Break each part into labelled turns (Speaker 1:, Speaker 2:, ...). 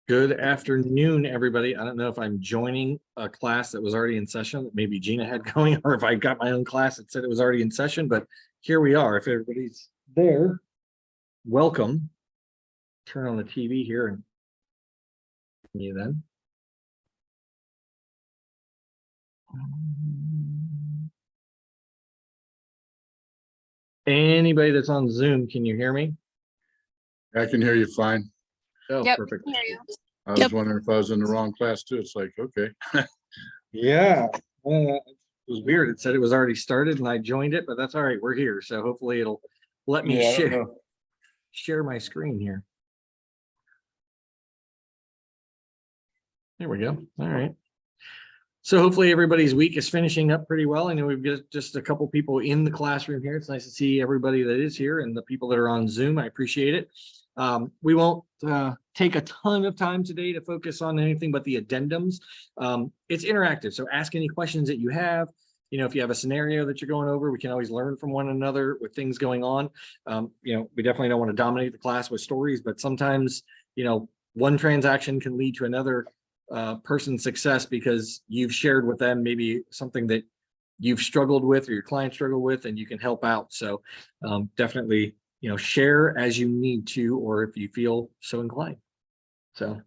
Speaker 1: Good afternoon, everybody. I don't know if I'm joining a class that was already in session that maybe Gina had going, or if I got my own class that said it was already in session, but here we are. If everybody's there, welcome. Turn on the TV here and you then. Anybody that's on Zoom, can you hear me?
Speaker 2: I can hear you fine.
Speaker 1: Oh,
Speaker 3: Yep,
Speaker 1: perfect.
Speaker 3: I can hear you.
Speaker 2: I was wondering if I was in the wrong class too. It's like, okay.
Speaker 1: Yeah, it was weird. It said it was already started and I joined it, but that's all right. We're here. So hopefully it'll let me share my screen here. There we go. All right. So hopefully everybody's week is finishing up pretty well. I know we've got just a couple people in the classroom here. It's nice to see everybody that is here and the people that are on Zoom. I appreciate it. We won't take a ton of time today to focus on anything but the addendums. It's interactive, so ask any questions that you have. You know, if you have a scenario that you're going over, we can always learn from one another with things going on. You know, we definitely don't want to dominate the class with stories, but sometimes, you know, one transaction can lead to another person's success because you've shared with them maybe something that you've struggled with or your client struggled with, and you can help out. So definitely, you know, share as you need to, or if you feel so inclined. So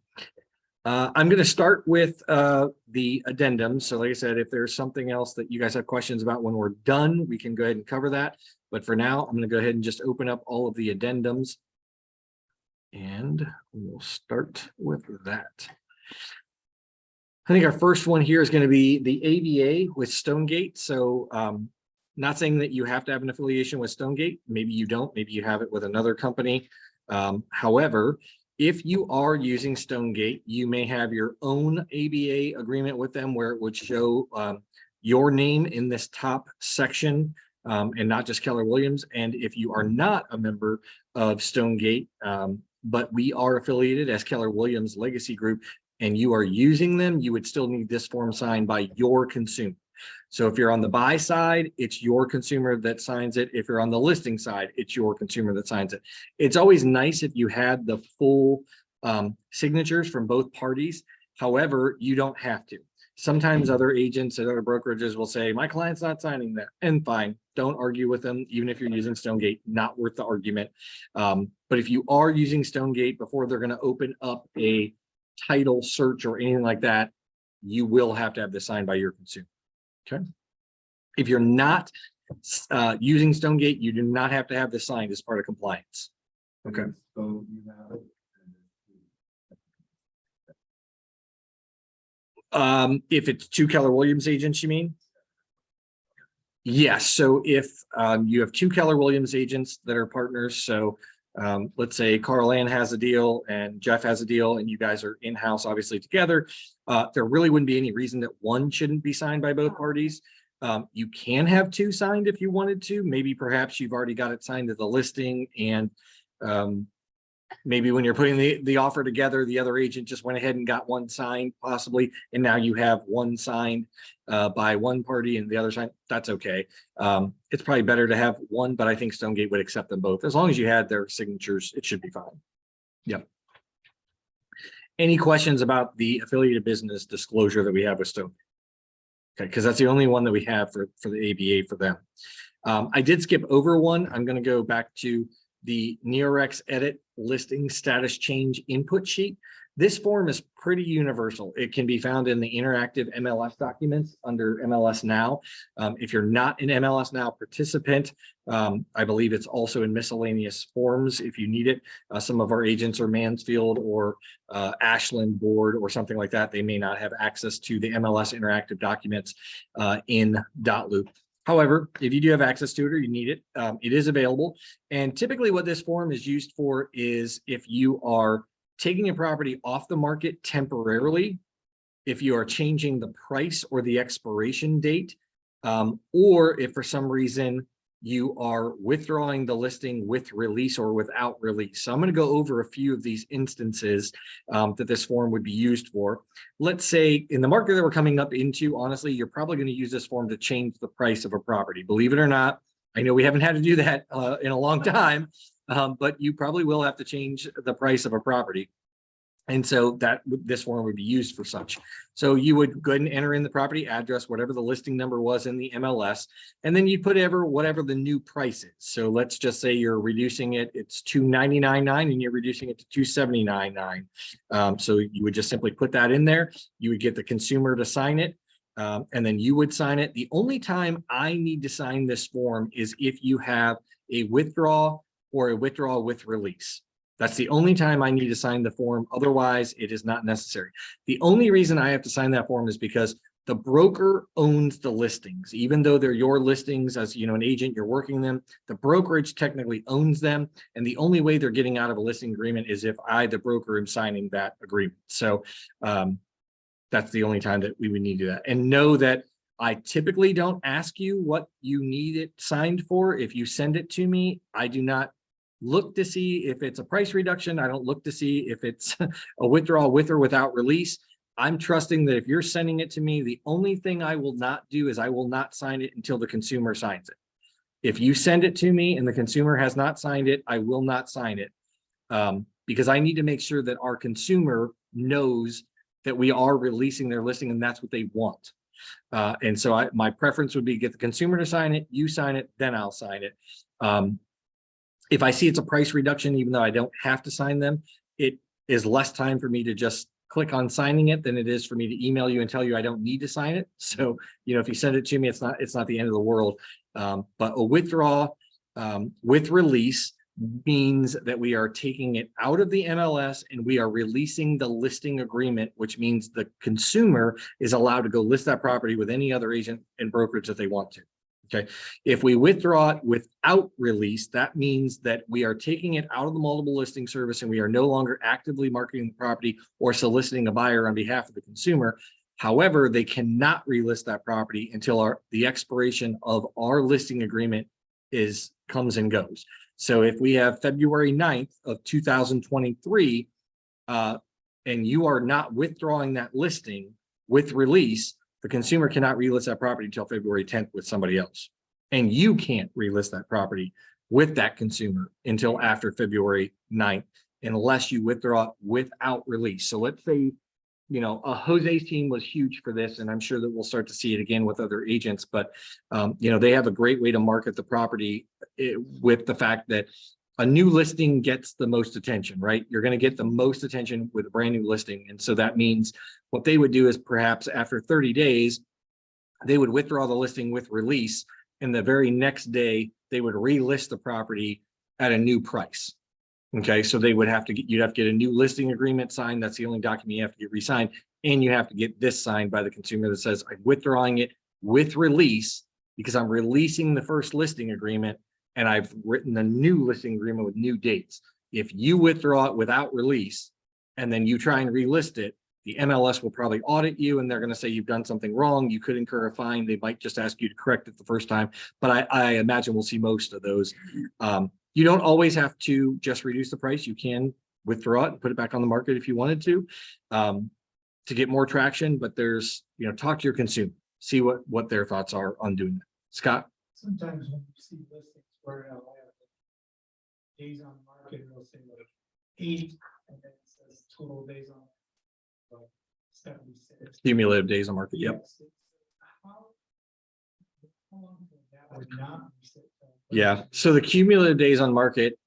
Speaker 1: I'm going to start with the addendum. So like I said, if there's something else that you guys have questions about when we're done, we can go ahead and cover that. But for now, I'm going to go ahead and just open up all of the addendums. And we'll start with that. I think our first one here is going to be the ABA with Stonegate. So not saying that you have to have an affiliation with Stonegate. Maybe you don't. Maybe you have it with another company. However, if you are using Stonegate, you may have your own ABA agreement with them where it would show your name in this top section and not just Keller Williams. And if you are not a member of Stonegate, but we are affiliated as Keller Williams Legacy Group, and you are using them, you would still need this form signed by your consumer. So if you're on the buy side, it's your consumer that signs it. If you're on the listing side, it's your consumer that signs it. It's always nice if you had the full signatures from both parties. However, you don't have to. Sometimes other agents at other brokerages will say, my client's not signing that, and fine, don't argue with them. Even if you're using Stonegate, not worth the argument. But if you are using Stonegate before they're going to open up a title search or anything like that, you will have to have this signed by your consumer. Okay. If you're not using Stonegate, you do not have to have this signed as part of compliance. Okay. If it's two Keller Williams agents, you mean? Yes. So if you have two Keller Williams agents that are partners, so let's say Carl Ann has a deal and Jeff has a deal and you guys are in-house obviously together, there really wouldn't be any reason that one shouldn't be signed by both parties. You can have two signed if you wanted to. Maybe perhaps you've already got it signed to the listing, and maybe when you're putting the offer together, the other agent just went ahead and got one signed possibly, and now you have one signed by one party and the other side. That's okay. It's probably better to have one, but I think Stonegate would accept them both. As long as you had their signatures, it should be fine. Yep. Any questions about the affiliated business disclosure that we have with Stonegate? Okay, because that's the only one that we have for the ABA for them. I did skip over one. I'm going to go back to the Neorex edit listing status change input sheet. This form is pretty universal. It can be found in the interactive MLS documents under MLS Now. If you're not an MLS Now participant, I believe it's also in miscellaneous forms if you need it. Some of our agents are Mansfield or Ashland Board or something like that. They may not have access to the MLS interactive documents in .loop. However, if you do have access to it or you need it, it is available. And typically what this form is used for is if you are taking a property off the market temporarily, if you are changing the price or the expiration date, or if for some reason you are withdrawing the listing with release or without release. So I'm going to go over a few of these instances that this form would be used for. Let's say in the market that we're coming up into, honestly, you're probably going to use this form to change the price of a property. Believe it or not, I know we haven't had to do that in a long time, but you probably will have to change the price of a property. And so this form would be used for such. So you would go ahead and enter in the property address, whatever the listing number was in the MLS, and then you put whatever the new price is. So let's just say you're reducing it, it's $299.9 and you're reducing it to $279.9. So you would just simply put that in there. You would get the consumer to sign it, and then you would sign it. The only time I need to sign this form is if you have a withdrawal or a withdrawal with release. That's the only time I need to sign the form. Otherwise, it is not necessary. The only reason I have to sign that form is because the broker owns the listings. Even though they're your listings, as you know, an agent, you're working them, the brokerage technically owns them. And the only way they're getting out of a listing agreement is if I, the broker, am signing that agreement. So that's the only time that we would need to do that. And know that I typically don't ask you what you need it signed for. If you send it to me, I do not look to see if it's a price reduction. I don't look to see if it's a withdrawal with or without release. I'm trusting that if you're sending it to me, the only thing I will not do is I will not sign it until the consumer signs it. If you send it to me and the consumer has not signed it, I will not sign it, because I need to make sure that our consumer knows that we are releasing their listing and that's what they want. And so my preference would be get the consumer to sign it, you sign it, then I'll sign it. If I see it's a price reduction, even though I don't have to sign them, it is less time for me to just click on signing it than it is for me to email you and tell you I don't need to sign it. So, you know, if you send it to me, it's not the end of the world. But a withdrawal with release means that we are taking it out of the MLS and we are releasing the listing agreement, which means the consumer is allowed to go list that property with any other agent and brokerage that they want to. Okay. If we withdraw it without release, that means that we are taking it out of the multiple listing service and we are no longer actively marketing the property or soliciting a buyer on behalf of the consumer. However, they cannot relist that property until the expiration of our listing agreement comes and goes. So if we have February 9th of 2023, and you are not withdrawing that listing with release, the consumer cannot relist that property until February 10th with somebody else. And you can't relist that property with that consumer until after February 9th, unless you withdraw it without release. So let's say, you know, Jose's team was huge for this, and I'm sure that we'll start to see it again with other agents, but you know, they have a great way to market the property with the fact that a new listing gets the most attention, right? You're going to get the most attention with a brand new listing. And so that means what they would do is perhaps after 30 days, they would withdraw the listing with release. And the very next day, they would relist the property at a new price. Okay, so they would have to you'd have to get a new listing agreement signed. That's the only document you have to get re-signed. And you have to get this signed by the consumer that says, I'm withdrawing it with release because I'm releasing the first listing agreement and I've written a new listing agreement with new dates. If you withdraw it without release and then you try and relist it, the MLS will probably audit you and they're going to say you've done something wrong. You could incur a fine. They might just ask you to correct it the first time. But I imagine we'll see most of those. You don't always have to just reduce the price. You can withdraw it and put it back on the market if you wanted to get more traction. But there's, you know, talk to your consumer, see what their thoughts are on doing that. Scott?
Speaker 3: Sometimes when you see listings where it'll have days on market, it'll say like 8, and then it says total days on like 76.
Speaker 1: Cumulative days on market. Yep.
Speaker 3: Yes. How long that would not be set?
Speaker 1: Yeah. So the cumulative days on market,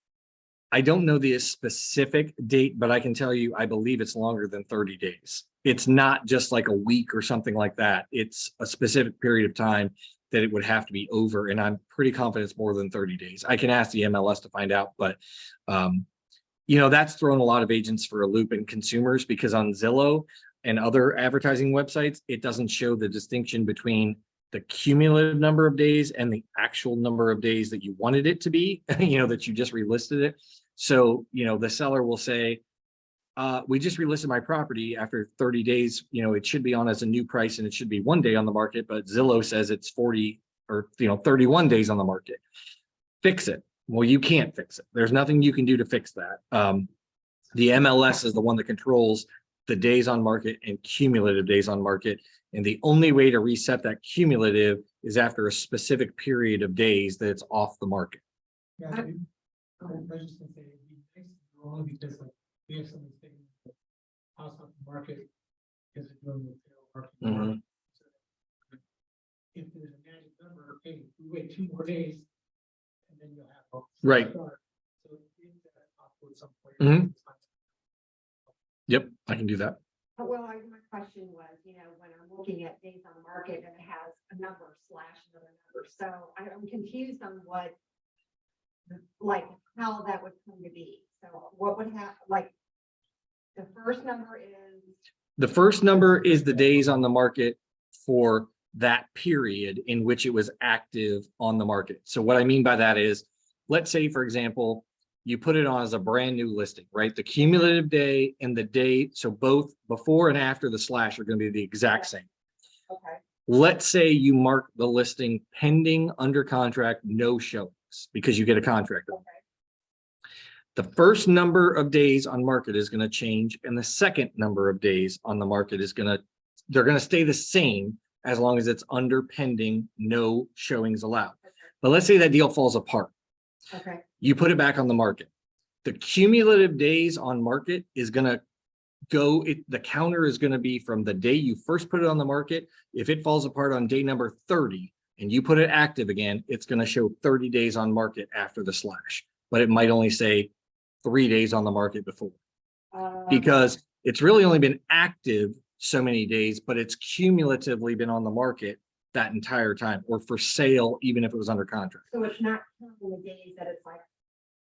Speaker 1: I don't know the specific date, but I can tell you, I believe it's longer than 30 days. It's not just like a week or something like that. It's a specific period of time that it would have to be over. And I'm pretty confident it's more than 30 days. I can ask the MLS to find out, but you know, that's thrown a lot of agents for a loop and consumers, because on Zillow and other advertising websites, it doesn't show the distinction between the cumulative number of days and the actual number of days that you wanted it to be, you know, that you just relisted it. So, you know, the seller will say, we just relisted my property after 30 days, you know, it should be on as a new price and it should be 1 day on the market, but Zillow says it's 40 or, you know, 31 days on the market. Fix it. Well, you can't fix it. There's nothing you can do to fix that. The MLS is the one that controls the days on market and cumulative days on market. And the only way to reset that cumulative is after a specific period of days that it's off the market.
Speaker 3: Yeah, I was just gonna say it'd be nice only because like we have some of these things house on the market because it's doing the sale market.
Speaker 1: Mhm.
Speaker 3: So if there's a magic number, hey, we wait 2 more days, and then you'll have.
Speaker 1: Right.
Speaker 3: So in that possible at some point.
Speaker 1: Mhm. Yep, I can do that.
Speaker 4: My question was, when I'm looking at days on the market and it has a number slash another number, so I'm confused on what, like, how that would come to be. So what would happen, like, the first number is,
Speaker 1: The first number is the days on the market for that period in which it was active on the market. So what I mean by that is, let's say, for example, you put it on as a brand new listing, right? The cumulative day and the date, so both before and after the slash are going to be the exact same.
Speaker 4: okay,
Speaker 1: Let's say you mark the listing pending, under contract, no showings, because you get a contract.
Speaker 4: okay,
Speaker 1: The first number of days on market is going to change, and the second number of days on the market is they're going to stay the same as long as it's under pending, no showings allowed. But let's say that deal falls apart.
Speaker 4: okay,
Speaker 1: You put it back on the market. The cumulative days on market is going to the counter is going to be from the day you first put it on the market. If it falls apart on day number 30 and you put it active again, it's going to show 30 days on market after the slash, but it might only say 3 days on the market before, because it's really only been active so many days, but it's cumulatively been on the market that entire time, or for sale, even if it was under contract.
Speaker 4: so it's not counting the days that it's like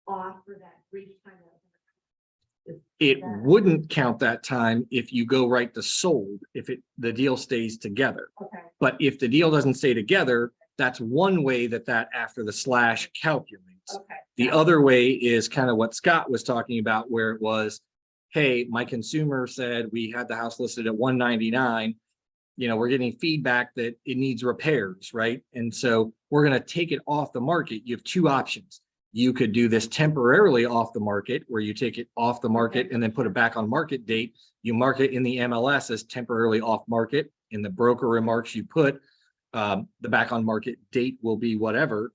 Speaker 4: off for that brief time.
Speaker 1: It wouldn't count that time if you go right to sold, if the deal stays together.
Speaker 4: Okay,
Speaker 1: But if the deal doesn't stay together, that's one way that after the slash calculates.
Speaker 4: okay.
Speaker 1: The other way is kind of what Scott was talking about, where it was, hey, my consumer said we had the house listed at 199. We're getting feedback that it needs repairs, right? And so we're going to take it off the market. You have 2 options. You could do this temporarily off the market, where you take it off the market and then put it back on market date. You mark it in the MLS as temporarily off market. In the broker remarks, you put the back on market date will be whatever.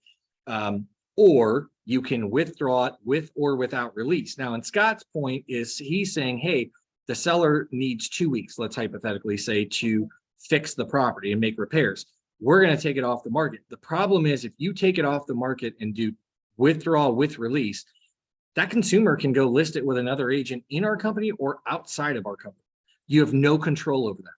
Speaker 1: Or you can withdraw it with or without release. Now, in Scott's point is he's saying, hey, the seller needs 2 weeks, let's hypothetically say, to fix the property and make repairs. We're going to take it off the market. The problem is, if you take it off the market and do withdraw with release, that consumer can go list it with another agent in our company or outside of our company. You have no control over that.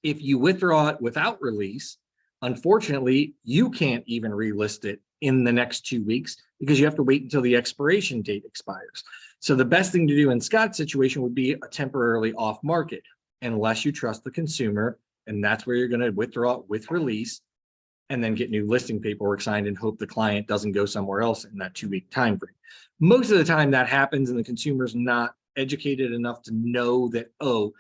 Speaker 1: If you withdraw it without release, unfortunately, you can't even relist it in the next 2 weeks, because you have to wait until the expiration date expires. So the best thing to do in Scott's situation would be a temporarily off market, unless you trust the consumer, and that's where you're going to withdraw it with release and then get new listing paperwork signed and hope the client doesn't go somewhere else in that 2-week time frame. Most of the time that happens and the consumer's not educated enough to know that, oh,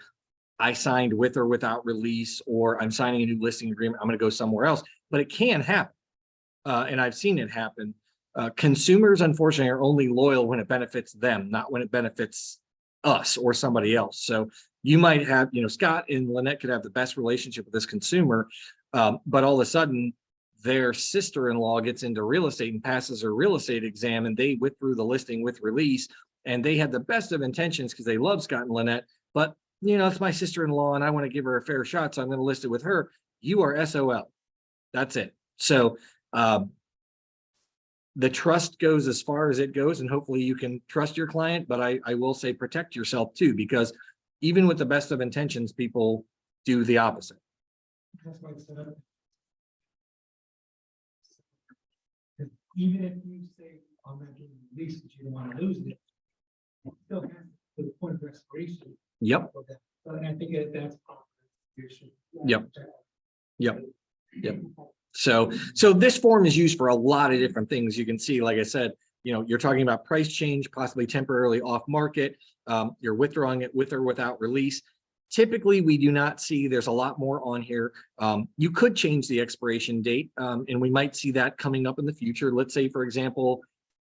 Speaker 1: I signed with or without release, or I'm signing a new listing agreement, I'm going to go somewhere else. But it can happen. And I've seen it happen. Consumers, unfortunately, are only loyal when it benefits them, not when it benefits us or somebody else. So you might have, Scott and Lynette could have the best relationship with this consumer, but all of a sudden their sister-in-law gets into real estate and passes her real estate exam, and they withdrew the listing with release, and they had the best of intentions because they love Scott and Lynette, but it's my sister-in-law and I want to give her a fair shot, so I'm going to list it with her. You are SOL. That's it. So the trust goes as far as it goes, and hopefully you can trust your client, but I will say protect yourself too, because even with the best of intentions, people do the opposite.
Speaker 3: That's why it's set up. Even if you say, I'm not giving you the lease, but you don't want to lose it, it still has to the point of expiration.
Speaker 1: Yep.
Speaker 3: And I think that's proper.
Speaker 1: Yep. So this form is used for a lot of different things. You can see, like I said, you're talking about price change, possibly temporarily off market. You're withdrawing it with or without release. Typically, we do not see, there's a lot more on here. You could change the expiration date, and we might see that coming up in the future. Let's say, for example,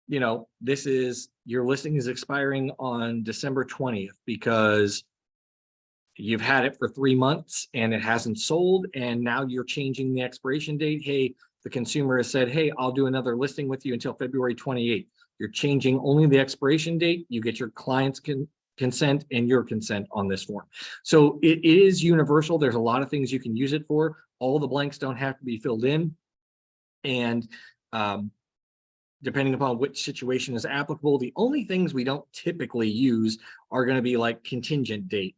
Speaker 1: your listing is expiring on December 20th because you've had it for 3 months and it hasn't sold, and now you're changing the expiration date. Hey, the consumer has said, hey, I'll do another listing with you until February 28th. You're changing only the expiration date. You get your client's consent and your consent on this form. So it is universal. There's a lot of things you can use it for. All the blanks don't have to be filled in. And depending upon which situation is applicable, the only things we don't typically use are going to be like contingent date.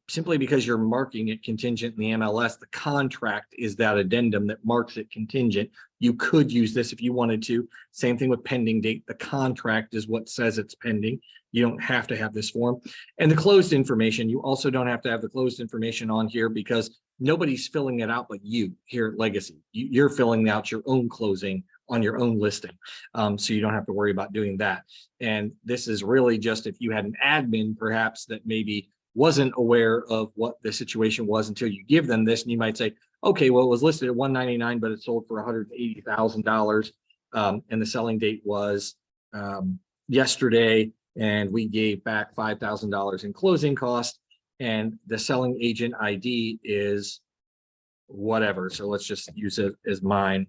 Speaker 1: Simply because you're marking it contingent in the MLS, the contract is that addendum that marks it contingent. You could use this if you wanted to. Same thing with pending date. The contract is what says it's pending. You don't have to have this form. And the closed information, you also don't have to have the closed information on here because nobody's filling it out but you here at Legacy. You're filling out your own closing on your own listing. So you don't have to worry about doing that. And this is really just if you had an admin perhaps that maybe wasn't aware of what the situation was until you give them this, and you might say, okay, well, it was listed at $199, but it sold for $180,000. And the selling date was yesterday, and we gave back $5,000 in closing cost, and the selling agent ID is whatever. So let's just use it as mine.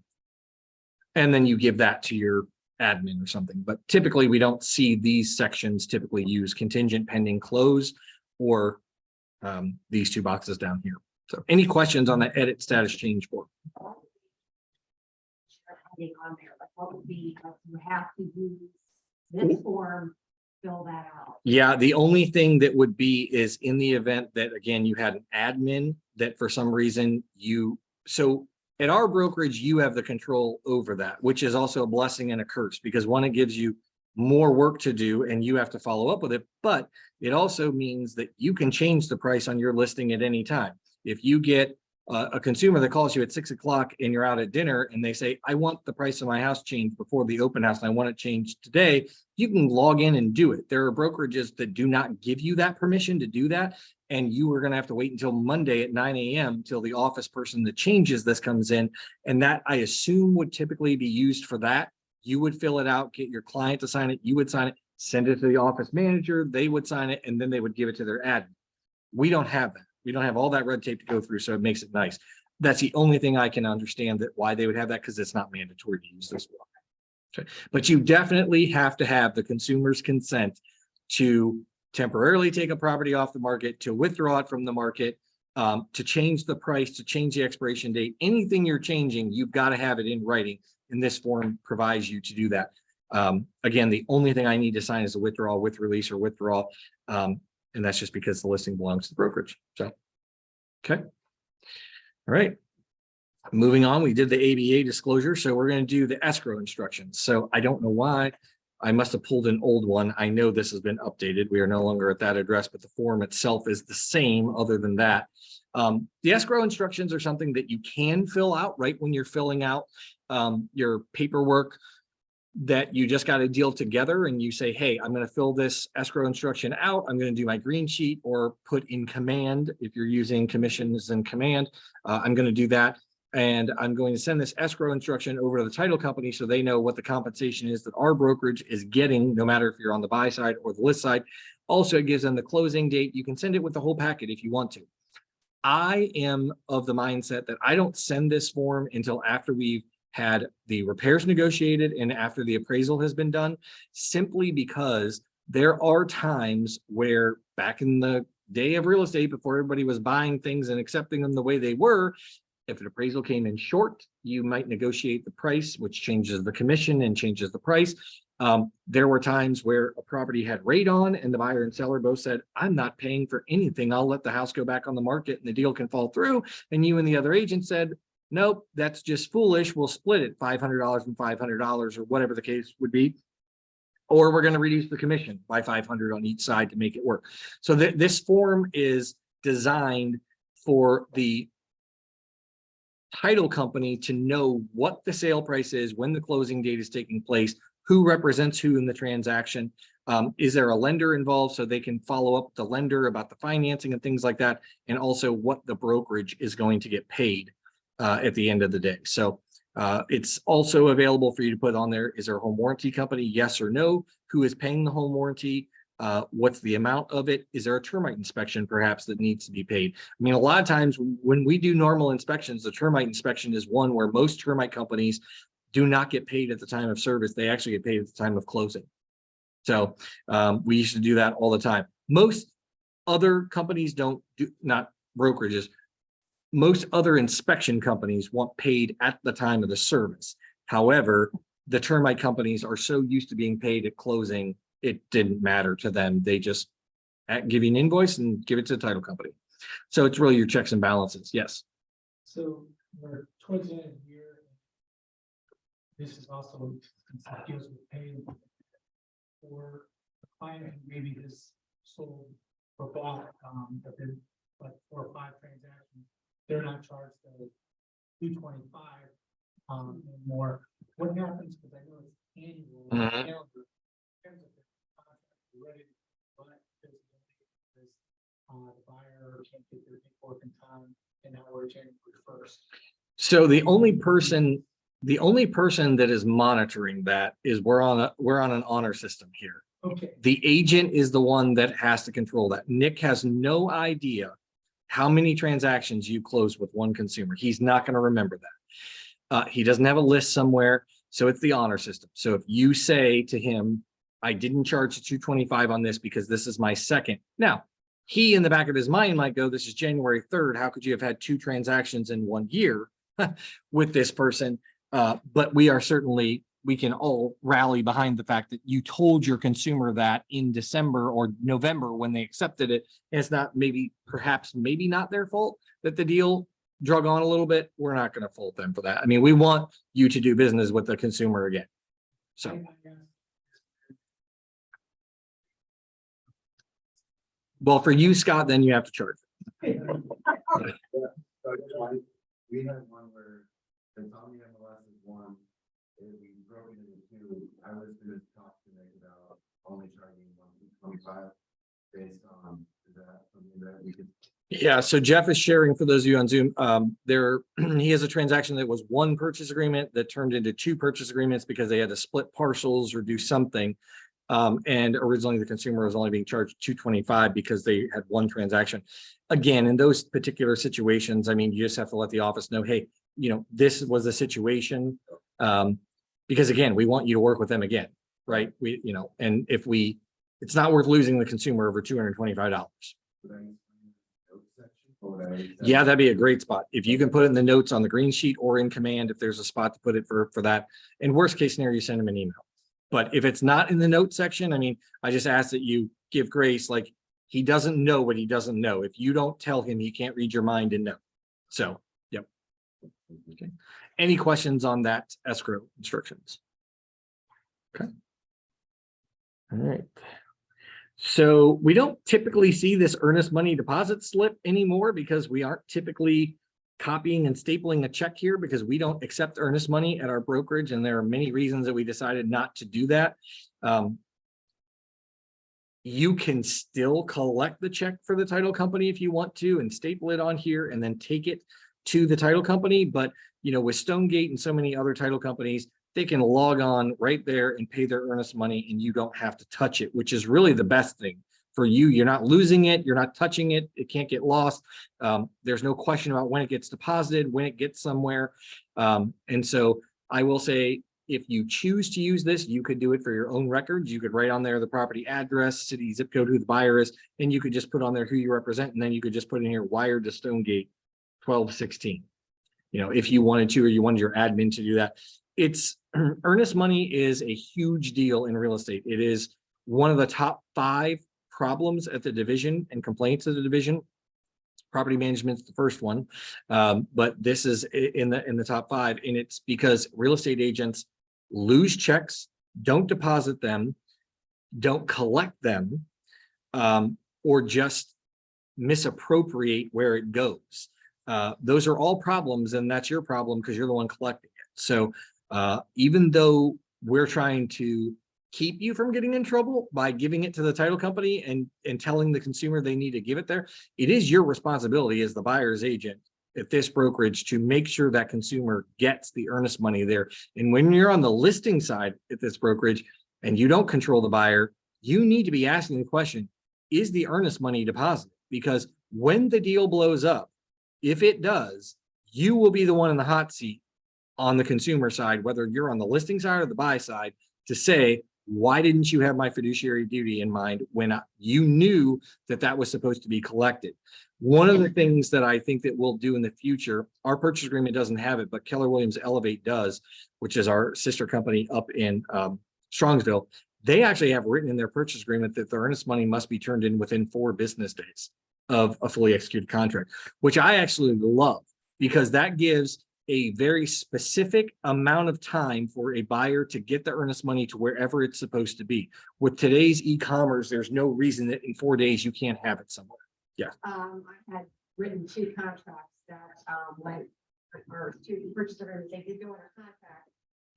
Speaker 1: And then you give that to your admin or something. But typically we don't see these sections typically use contingent, pending, close, or these two boxes down here. So any questions on the edit status change form?
Speaker 4: Adding on there, like what would be, like you have to use this form, fill that out.
Speaker 1: Yeah, the only thing that would be is in the event that, again, you had an admin that for some reason so at our brokerage, you have the control over that, which is also a blessing and a curse, because one, it gives you more work to do and you have to follow up with it, but it also means that you can change the price on your listing at any time. If you get a consumer that calls you at 6 o'clock and you're out at dinner and they say, I want the price of my house changed before the open house and I want it changed today, you can log in and do it. There are brokerages that do not give you that permission to do that. And you are going to have to wait until Monday at 9 a.m. till the office person that changes this comes in. And that, I assume, would typically be used for that. You would fill it out, get your client to sign it, you would sign it, send it to the office manager, they would sign it, and then they would give it to their admin. We don't have that. We don't have all that red tape to go through, so it makes it nice. That's the only thing I can understand that why they would have that, because it's not mandatory to use this one. Okay. But you definitely have to have the consumer's consent to temporarily take a property off the market, to withdraw it from the market, to change the price, to change the expiration date. Anything you're changing, you've got to have it in writing, and this form provides you to do that. Again, the only thing I need to sign is a withdrawal, with release, or withdrawal. And that's just because the listing belongs to the brokerage. So, okay. All right. Moving on, we did the ABA disclosure. So we're going to do the escrow instructions. So I don't know why. I must have pulled an old one. I know this has been updated. We are no longer at that address, but the form itself is the same other than that. The escrow instructions are something that you can fill out right when you're filling out your paperwork that you just got to deal together, and you say, hey, I'm going to fill this escrow instruction out. I'm going to do my green sheet, or put in command if you're using commissions in command. I'm going to do that. And I'm going to send this escrow instruction over to the title company so they know what the compensation is that our brokerage is getting, no matter if you're on the buy side or the list side. Also, it gives them the closing date. You can send it with the whole packet if you want to. I am of the mindset that I don't send this form until after we've had the repairs negotiated and after the appraisal has been done, simply because there are times where, back in the day of real estate, before everybody was buying things and accepting them the way they were, if an appraisal came in short, you might negotiate the price, which changes the commission and changes the price. There were times where a property had radon and the buyer and seller both said, I'm not paying for anything. I'll let the house go back on the market and the deal can fall through. And you and the other agent said, nope, that's just foolish. We'll split it $500 and $500, or whatever the case would be. Or we're going to reduce the commission by $500 on each side to make it work. So this form is designed for the title company to know what the sale price is, when the closing date is taking place, who represents who in the transaction. Is there a lender involved, so they can follow up with the lender about the financing and things like that, and also what the brokerage is going to get paid at the end of the day. So it's also available for you to put on there. Is there a home warranty company? Yes or no? Who is paying the home warranty? What's the amount of it? Is there a termite inspection perhaps that needs to be paid? I mean, a lot of times when we do normal inspections, the termite inspection is one where most termite companies do not get paid at the time of service. They actually get paid at the time of closing. So we used to do that all the time. Most other companies don't do, not brokerages, most other inspection companies want paid at the time of the service. However, the termite companies are so used to being paid at closing, it didn't matter to them. They just give you an invoice and give it to the title company. So it's really your checks and balances. Yes.
Speaker 3: So we're towards the end of the year. This is also deals with paying for the client who maybe has sold or bought, but then like 4 or 5 transactions. They're not charged the $225 anymore. What happens, because I know it's annual calendar, in terms of the contract, you're ready, but there's the buyer can't get their paperwork in time, and now we're January 1st.
Speaker 1: So the only person that is monitoring that is we're on an honor system here.
Speaker 3: Okay.
Speaker 1: The agent is the one that has to control that. Nick has no idea how many transactions you close with one consumer. He's not going to remember that. He doesn't have a list somewhere. So it's the honor system. So if you say to him, I didn't charge the $225 on this because this is my second. Now, he in the back of his mind might go, this is January 3rd. How could you have had 2 transactions in 1 year with this person? But we can all rally behind the fact that you told your consumer that in December or November when they accepted it. And it's not perhaps not their fault that the deal drug on a little bit. We're not going to fault them for that. I mean, we want you to do business with the consumer again. So. Well, for you, Scott, then you have to charge.
Speaker 5: We had one where it's on the MLS is one, we broke it into 2. I was going to talk to Nick about only charging 125 based on, is that something that we could?
Speaker 1: Yeah, so Jeff is sharing for those of you on Zoom. He has a transaction that was 1 purchase agreement that turned into 2 purchase agreements because they had to split parcels or do something. And originally the consumer was only being charged $225 because they had 1 transaction. Again, in those particular situations, I mean, you just have to let the office know, hey, this was the situation. Because again, we want you to work with them again, right? And if it's not worth losing the consumer over $225. Yeah, that'd be a great spot. If you can put it in the notes on the green sheet or in command, if there's a spot to put it for that. In worst case scenario, you send them an email. But if it's not in the notes section, I mean, I just ask that you give grace, like he doesn't know what he doesn't know. If you don't tell him, he can't read your mind and know. So, yep. Okay. Any questions on that escrow instructions? Okay. All right. So we don't typically see this earnest money deposit slip anymore because we aren't typically copying and stapling a check here because we don't accept earnest money at our brokerage. And there are many reasons that we decided not to do that. You can still collect the check for the title company if you want to and staple it on here and then take it to the title company. But, with Stonegate and so many other title companies, they can log on right there and pay their earnest money and you don't have to touch it, which is really the best thing for you. You're not losing it. You're not touching it. It can't get lost. There's no question about when it gets deposited, when it gets somewhere. And so I will say, if you choose to use this, you could do it for your own records. You could write on there the property address, city zip code, who the buyer is, and you could just put on there who you represent. And then you could just put in here wired to Stonegate 1216. If you wanted to, or you wanted your admin to do that. It's earnest money is a huge deal in real estate. It is one of the top 5 problems at the division and complaints of the division. Property management's the first one, but this is in the top 5, and it's because real estate agents lose checks, don't deposit them, don't collect them, or just misappropriate where it goes. Those are all problems, and that's your problem because you're the one collecting it. So even though we're trying to keep you from getting in trouble by giving it to the title company and telling the consumer they need to give it there, it is your responsibility as the buyer's agent at this brokerage to make sure that consumer gets the earnest money there. And when you're on the listing side at this brokerage and you don't control the buyer, you need to be asking the question, is the earnest money deposited? Because when the deal blows up, if it does, you will be the one in the hot seat on the consumer side, whether you're on the listing side or the buy side, to say, why didn't you have my fiduciary duty in mind when you knew that that was supposed to be collected? One of the things that I think that we'll do in the future, our purchase agreement doesn't have it, but Keller Williams Elevate does, which is our sister company up in Strongsville. They actually have written in their purchase agreement that the earnest money must be turned in within 4 business days of a fully executed contract, which I actually love, because that gives a very specific amount of time for a buyer to get the earnest money to wherever it's supposed to be. With today's e-commerce, there's no reason that in 4 days you can't have it somewhere.
Speaker 4: I had written 2 contracts that, went, or 2 purchase agreements, they did go under contract.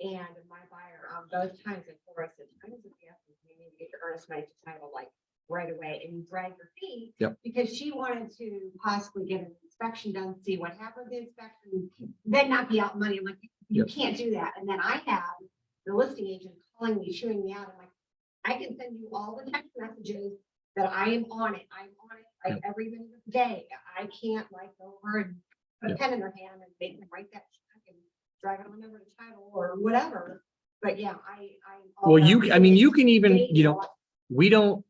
Speaker 4: And my buyer, both times before, I said, times of the essence, you need to get your earnest money to title like right away, and you drag your feet.
Speaker 1: Yep.
Speaker 4: Because she wanted to possibly get an inspection done, see what happened with the inspection, then not be out money. I'm like, you
Speaker 1: Yep.
Speaker 4: can't do that. And then I had the listing agent calling me, chewing me out. I'm like, I can send you all the text messages that I am on it. I'm on it like every minute of the day. I can't like go over and put a pen in their hand and make them write that check and drive it on over to title or whatever. But yeah,
Speaker 1: Well, I mean, you can even, you know, we don't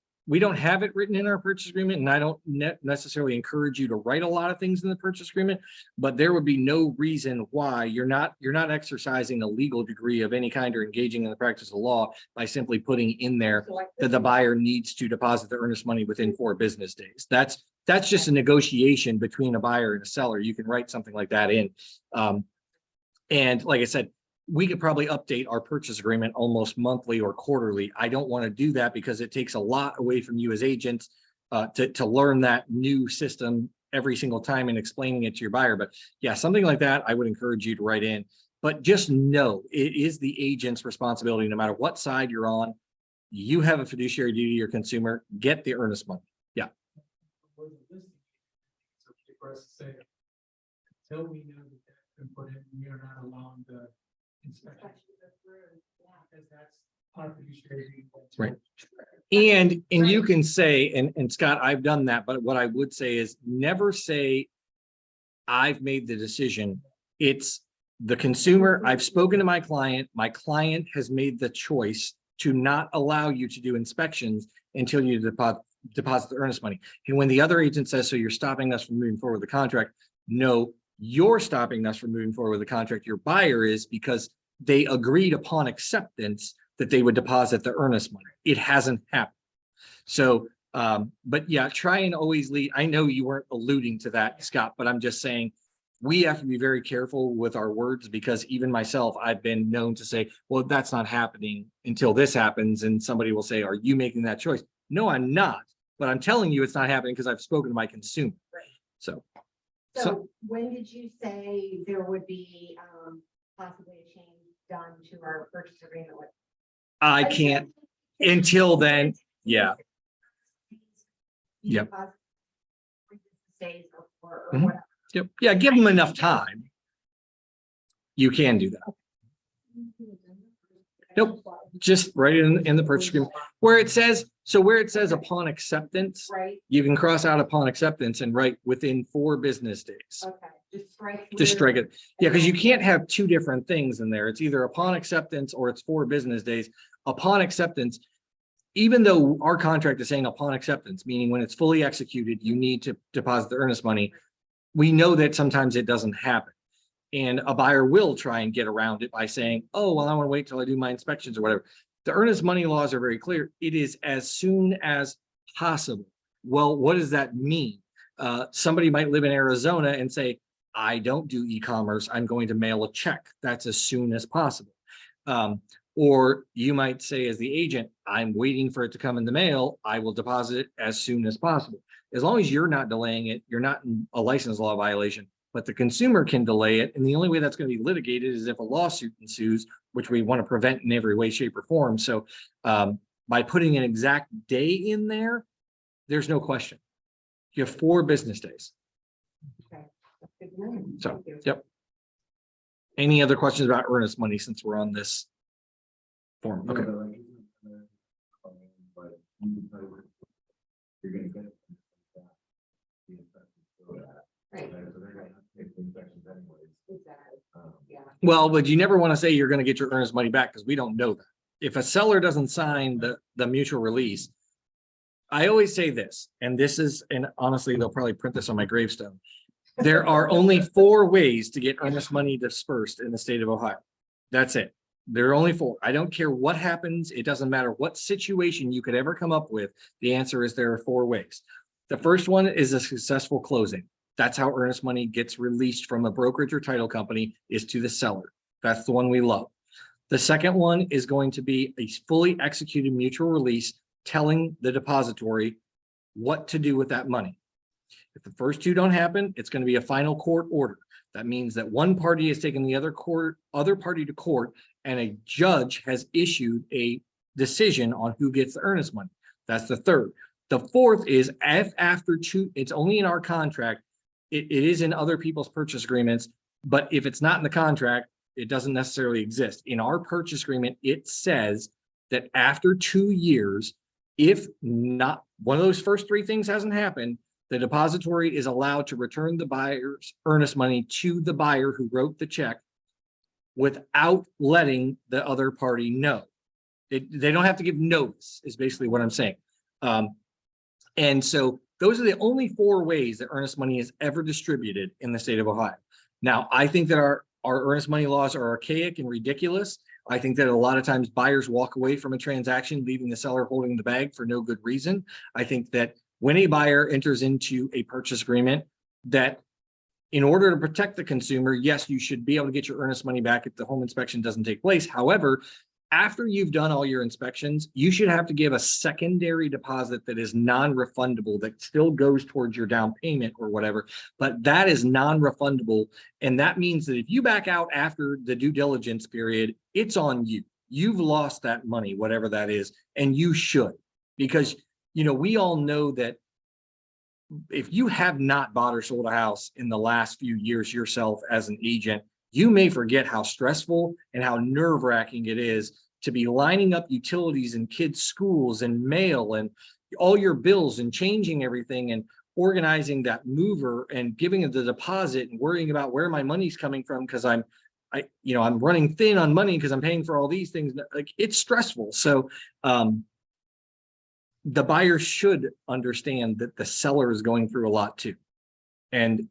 Speaker 1: have it written in our purchase agreement, and I don't necessarily encourage you to write a lot of things in the purchase agreement, but there would be no reason why you're not exercising a legal degree of any kind or engaging in the practice of law by simply putting in there that the buyer needs to deposit the earnest money within 4 business days. That's just a negotiation between a buyer and a seller. You can write something like that in. And like I said, we could probably update our purchase agreement almost monthly or quarterly. I don't want to do that because it takes a lot away from you as agents to learn that new system every single time and explaining it to your buyer. But yeah, something like that, I would encourage you to write in. But just know it is the agent's responsibility, no matter what side you're on. You have a fiduciary duty to your consumer. Get the earnest money. Yeah.
Speaker 3: For the listing, it's okay for us to say, until we know that that's been put in, we are not allowing the inspection. Because that's our fiduciary duty.
Speaker 1: Right. And you can say, and Scott, I've done that, but what I would say is never say, I've made the decision. It's the consumer. I've spoken to my client has made the choice to not allow you to do inspections until you deposit the earnest money. And when the other agent says, so you're stopping us from moving forward with the contract, no, you're stopping us from moving forward with the contract. Your buyer is, because they agreed upon acceptance that they would deposit the earnest money. It hasn't happened. So, but yeah, try and always lead. I know you weren't alluding to that, Scott, but I'm just saying we have to be very careful with our words, because even myself, I've been known to say, well, that's not happening until this happens. And somebody will say, are you making that choice? No, I'm not, but I'm telling you it's not happening because I've spoken to my consumer.
Speaker 4: Right.
Speaker 1: So
Speaker 4: when did you say there would be possibly a change done to our purchase agreement with?
Speaker 1: I can't until then. Yeah. Yep.
Speaker 4: Days or
Speaker 1: Mhm.
Speaker 4: whatever.
Speaker 1: Yep. Yeah. Give them enough time. You can do that. Nope. Just write it in the purchase agreement where it says, upon acceptance,
Speaker 4: Right,
Speaker 1: you can cross out upon acceptance and write within 4 business days.
Speaker 4: okay, just strike.
Speaker 1: Just strike
Speaker 4: through.
Speaker 1: it. Yeah, because you can't have 2 different things in there. It's either upon acceptance or it's 4 business days. Upon acceptance, even though our contract is saying upon acceptance, meaning when it's fully executed, you need to deposit the earnest money. We know that sometimes it doesn't happen. And a buyer will try and get around it by saying, oh, well, I want to wait till I do my inspections or whatever. The earnest money laws are very clear. It is as soon as possible. Well, what does that mean? Somebody might live in Arizona and say, I don't do e-commerce. I'm going to mail a check. That's as soon as possible. Or you might say as the agent, I'm waiting for it to come in the mail. I will deposit it as soon as possible. As long as you're not delaying it, you're not in a license law violation, but the consumer can delay it. And the only way that's going to be litigated is if a lawsuit ensues, which we want to prevent in every way, shape, or form. So by putting an exact day in there, there's no question. You have 4 business days.
Speaker 4: Okay, that's good to know.
Speaker 1: So,
Speaker 4: Thank you.
Speaker 1: yep. Any other questions about earnest money since we're on this form? Okay.
Speaker 5: But you can tell you what you're gonna get. The inspections for that.
Speaker 4: Right,
Speaker 5: So they're gonna have to take the inspections anyways.
Speaker 4: exactly, yeah.
Speaker 1: Well, but you never want to say you're going to get your earnest money back because we don't know that. if a seller doesn't sign the mutual release, I always say this, and this is, and honestly, they'll probably print this on my gravestone. There are only 4 ways to get earnest money dispersed in the state of Ohio. That's it. There are only 4. I don't care what happens. It doesn't matter what situation you could ever come up with. The answer is there are 4 ways. The first one is a successful closing. That's how earnest money gets released from a brokerage or title company, is to the seller. That's the one we love. The second one is going to be a fully executed mutual release telling the depository what to do with that money. If the first 2 don't happen, it's going to be a final court order. That means that one party has taken the other party to court, and a judge has issued a decision on who gets the earnest money. That's the third. The fourth is if after 2, it's only in our contract. It is in other people's purchase agreements, but if it's not in the contract, it doesn't necessarily exist. In our purchase agreement, it says that after 2 years, if not one of those first 3 things hasn't happened, the depository is allowed to return the buyer's earnest money to the buyer who wrote the check without letting the other party know. They don't have to give notice, is basically what I'm saying. And so those are the only 4 ways that earnest money is ever distributed in the state of Ohio. Now, I think that our earnest money laws are archaic and ridiculous. I think that a lot of times buyers walk away from a transaction, leaving the seller holding the bag for no good reason. I think that when a buyer enters into a purchase agreement, that in order to protect the consumer, yes, you should be able to get your earnest money back if the home inspection doesn't take place. However, after you've done all your inspections, you should have to give a secondary deposit that is non-refundable, that still goes towards your down payment or whatever, but that is non-refundable. And that means that if you back out after the due diligence period, it's on you. You've lost that money, whatever that is, and you should, because, you know, we all know that if you have not bought or sold a house in the last few years yourself as an agent, you may forget how stressful and how nerve-wracking it is to be lining up utilities in kids' schools and mail and all your bills and changing everything and organizing that mover and giving it the deposit and worrying about where my money's coming from because I'm running thin on money because I'm paying for all these things. Like, it's stressful. So the buyer should understand that the seller is going through a lot too. And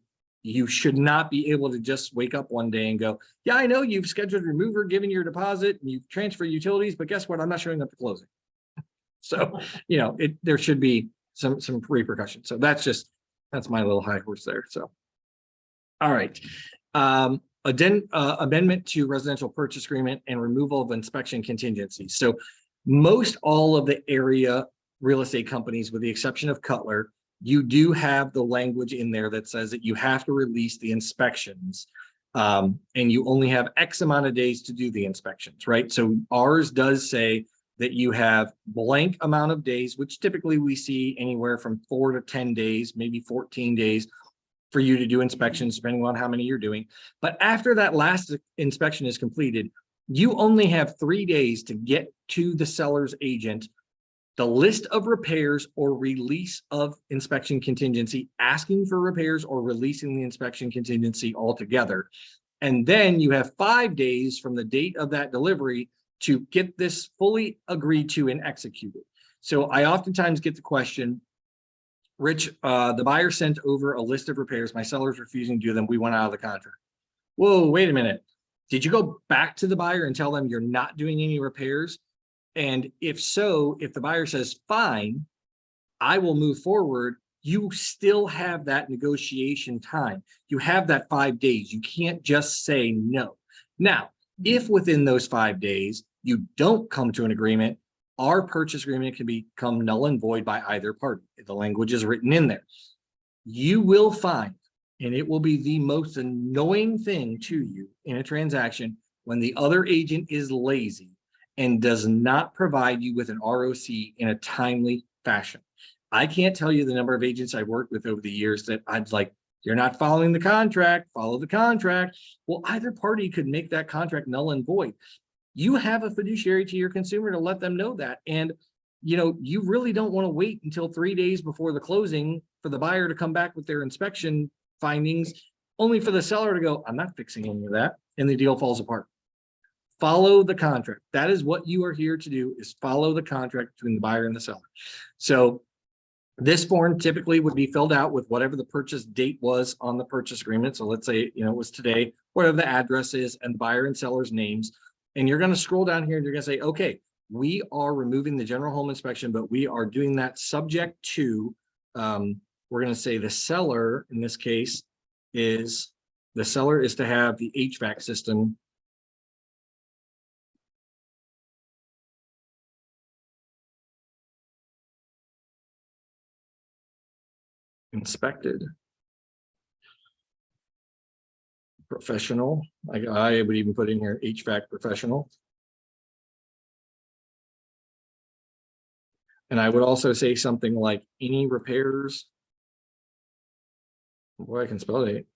Speaker 1: you should not be able to just wake up one day and go, yeah, I know you've scheduled your mover, given your deposit, and you've transferred utilities, but guess what? I'm not showing up to closing. So, you know, there should be some repercussions. So that's my little high horse there. So, all right. Amendment to residential purchase agreement and removal of inspection contingencies. So most all of the area real estate companies, with the exception of Cutler, you do have the language in there that says that you have to release the inspections, and you only have X amount of days to do the inspections, right? So ours does say that you have blank amount of days, which typically we see anywhere from 4 to 10 days, maybe 14 days for you to do inspections, depending on how many you're doing. But after that last inspection is completed, you only have 3 days to get to the seller's agent the list of repairs or release of inspection contingency, asking for repairs or releasing the inspection contingency altogether. And then you have 5 days from the date of that delivery to get this fully agreed to and executed. So I oftentimes get the question, Rich, the buyer sent over a list of repairs. My seller's refusing to do them. We went out of the contract. Whoa, wait a minute. Did you go back to the buyer and tell them you're not doing any repairs? And if so, if the buyer says, fine, I will move forward, you still have that negotiation time. You have that 5 days. You can't just say no. Now, if within those 5 days, you don't come to an agreement, our purchase agreement can become null and void by either party. The language is written in there. You will find, and it will be the most annoying thing to you in a transaction, when the other agent is lazy and does not provide you with an ROC in a timely fashion. I can't tell you the number of agents I've worked with over the years that I'm like, you're not following the contract, follow the contract. Well, either party could make that contract null and void. You have a fiduciary to your consumer to let them know that. And, you know, you really don't want to wait until 3 days before the closing for the buyer to come back with their inspection findings, only for the seller to go, I'm not fixing any of that. And the deal falls apart. follow the contract. That is what you are here to do, is follow the contract between the buyer and the seller. So this form typically would be filled out with whatever the purchase date was on the purchase agreement. So let's say, it was today, whatever the address is, and the buyer and seller's names. And you're going to scroll down here and you're going to say, okay, we are removing the general home inspection, but we are doing that subject to, we're going to say the seller, in this case, is to have the HVAC system inspected. Professional, I would even put in here HVAC professional. And I would also say something like any repairs. Boy, I can spell it.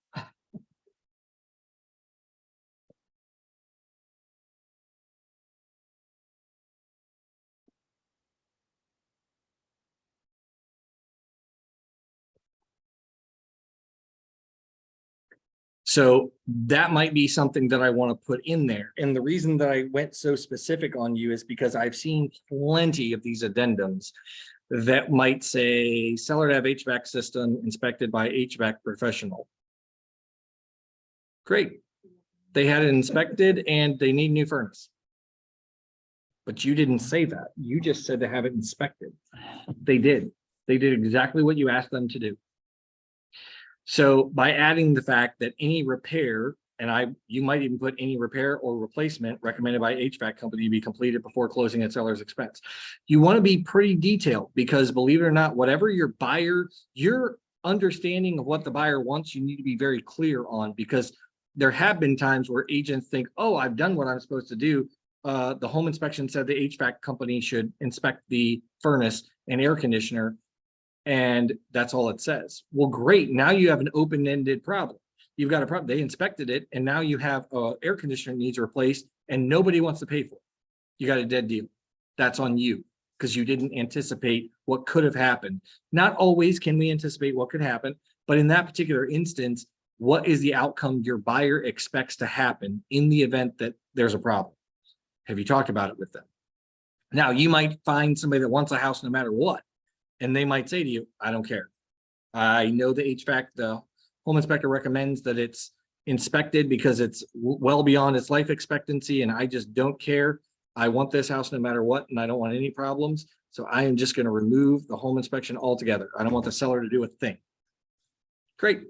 Speaker 1: So that might be something that I want to put in there. And the reason that I went so specific on you is because I've seen plenty of these addendums that might say seller to have HVAC system inspected by HVAC professional. Great. They had it inspected and they need new furnace. But you didn't say that. You just said to have it inspected. They did. They did exactly what you asked them to do. So by adding the fact that any repair, and you might even put any repair or replacement recommended by HVAC company be completed before closing at seller's expense. You want to be pretty detailed, because believe it or not, whatever your understanding of what the buyer wants, you need to be very clear on, because there have been times where agents think, oh, I've done what I'm supposed to do. The home inspection said the HVAC company should inspect the furnace and air conditioner, and that's all it says. Well, great. Now you have an open-ended problem. You've got a problem. They inspected it, and now you have air conditioner needs replaced, and nobody wants to pay for it. You got a dead deal. That's on you, because you didn't anticipate what could have happened. Not always can we anticipate what could happen, but in that particular instance, what is the outcome your buyer expects to happen in the event that there's a problem? Have you talked about it with them? Now, you might find somebody that wants a house no matter what, and they might say to you, I don't care. I know the HVAC, the home inspector recommends that it's inspected because it's well beyond its life expectancy, and I just don't care. I want this house no matter what, and I don't want any problems. So I am just going to remove the home inspection altogether. I don't want the seller to do a thing. Great.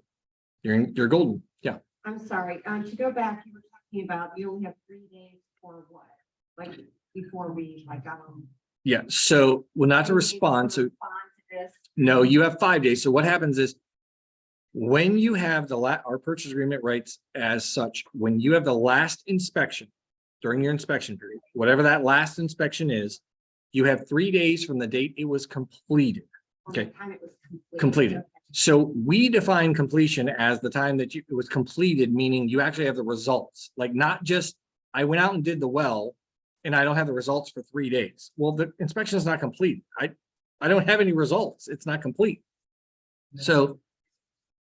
Speaker 1: You're golden. Yeah.
Speaker 4: I'm sorry, to go back, you were talking about you only have 3 days for what? Like before we got on.
Speaker 1: Yeah. So, well, not to respond. So
Speaker 4: This.
Speaker 1: no, you have 5 days. So what happens is, when you have our purchase agreement writes as such, when you have the last inspection during your inspection period, whatever that last inspection is, you have 3 days from the date it was completed. Okay.
Speaker 4: The time it was
Speaker 1: Completed. So we define completion as the time that it was completed, meaning you actually have the results, like not just I went out and did the well and I don't have the results for 3 days. Well, the inspection is not complete. I don't have any results. It's not complete. So,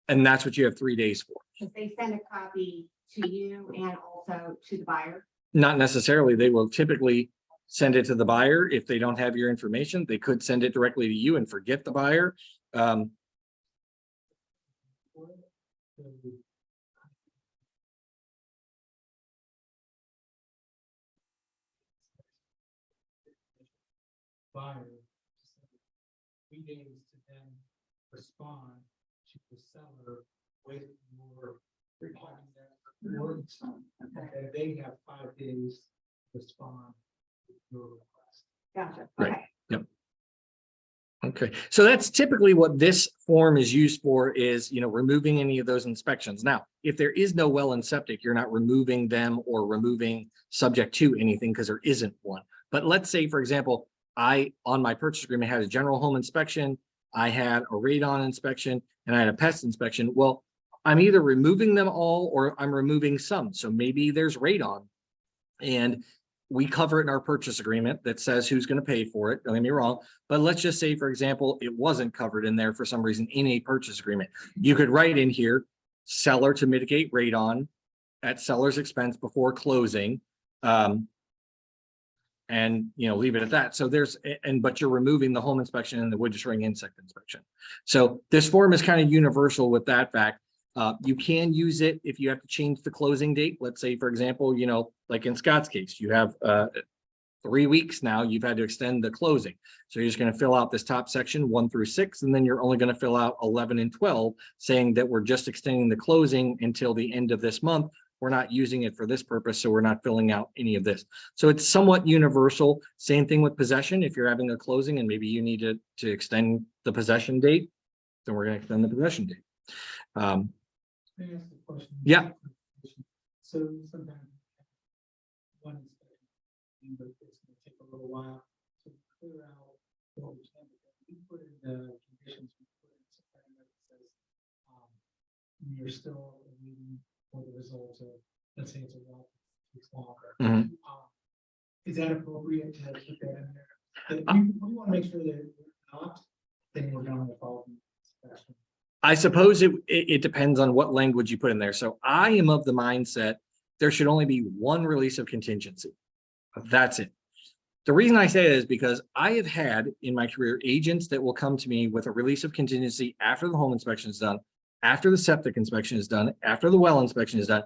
Speaker 1: and that's what you have 3 days for.
Speaker 4: Should they send a copy to you and also to the buyer?
Speaker 1: Not necessarily. They will typically send it to the buyer. If they don't have your information, they could send it directly to you and forget the buyer.
Speaker 3: Buyer 3 days to then respond to the seller with your requirement that they have 5 days to respond to your request.
Speaker 4: Gotcha.
Speaker 1: Right.
Speaker 4: Okay.
Speaker 1: Yep. Okay. So that's typically what this form is used for, is, removing any of those inspections. Now, if there is no well and septic, you're not removing them or removing subject to anything because there isn't one. But let's say, for example, on my purchase agreement, had a general home inspection, I had a radon inspection, and I had a pest inspection. Well, I'm either removing them all or I'm removing some. So maybe there's radon, and we cover it in our purchase agreement that says who's going to pay for it. Don't get me wrong. But let's just say, for example, it wasn't covered in there for some reason in a purchase agreement. You could write in here, seller to mitigate radon at seller's expense before closing. And, leave it at that. So but you're removing the home inspection and the wood destroying insect inspection. So this form is kind of universal with that fact. You can use it if you have to change the closing date. Let's say, for example, like in Scott's case, you have 3 weeks now, you've had to extend the closing. So you're just going to fill out this top section 1 through 6, and then you're only going to fill out 11 and 12, saying that we're just extending the closing until the end of this month. We're not using it for this purpose, so we're not filling out any of this. So it's somewhat universal. Same thing with possession. If you're having a closing and maybe you need to extend the possession date, then we're going to extend the possession date.
Speaker 3: May I ask a question?
Speaker 1: Yeah.
Speaker 3: So sometimes one inspection, but it's gonna take a little while to clear out what we can. We put in the conditions, we put in something that says, you're still waiting for the results of, let's say it's a while, it's longer.
Speaker 1: Mhm.
Speaker 3: Is that appropriate to put that in there? We want to make sure that if we're not, then we're going to follow the inspection.
Speaker 1: I suppose it depends on what language you put in there. So I am of the mindset there should only be one release of contingency. That's it. The reason I say that is because I have had in my career agents that will come to me with a release of contingency after the home inspection is done, after the septic inspection is done, after the well inspection is done.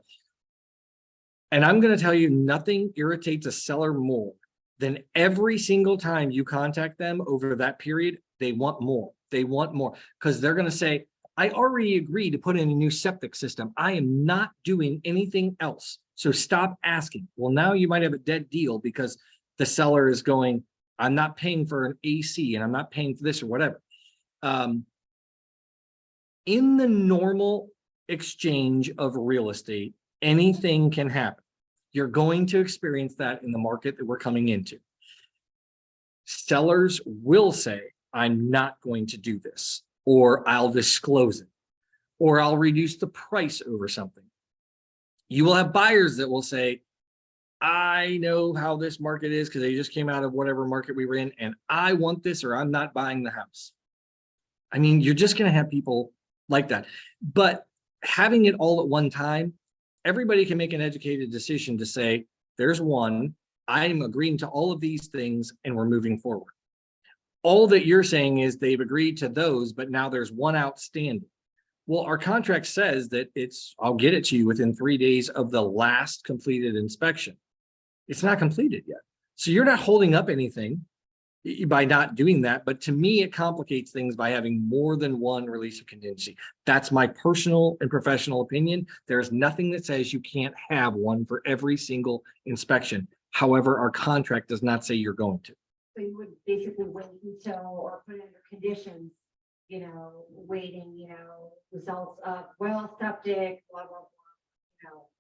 Speaker 1: And I'm going to tell you, nothing irritates a seller more than every single time you contact them over that period, they want more. They want more because they're going to say, I already agreed to put in a new septic system. I am not doing anything else. So stop asking. Well, now you might have a dead deal because the seller is going, I'm not paying for an AC and I'm not paying for this or whatever. In the normal exchange of real estate, anything can happen. You're going to experience that in the market that we're coming into. Sellers will say, I'm not going to do this, or I'll disclose it, or I'll reduce the price over something. You will have buyers that will say, I know how this market is because they just came out of whatever market we were in, and I want this or I'm not buying the house. I mean, you're just going to have people like that. But having it all at one time, everybody can make an educated decision to say, there's one, I'm agreeing to all of these things and we're moving forward. All that you're saying is they've agreed to those, but now there's one outstanding. Well, our contract says that I'll get it to you within 3 days of the last completed inspection. It's not completed yet. So you're not holding up anything by not doing that. But to me, it complicates things by having more than one release of contingency. That's my personal and professional opinion. There's nothing that says you can't have one for every single inspection. However, our contract does not say you're going to.
Speaker 4: So you would basically wait until, or put under conditions, waiting, results of well, septic, blah, blah, blah.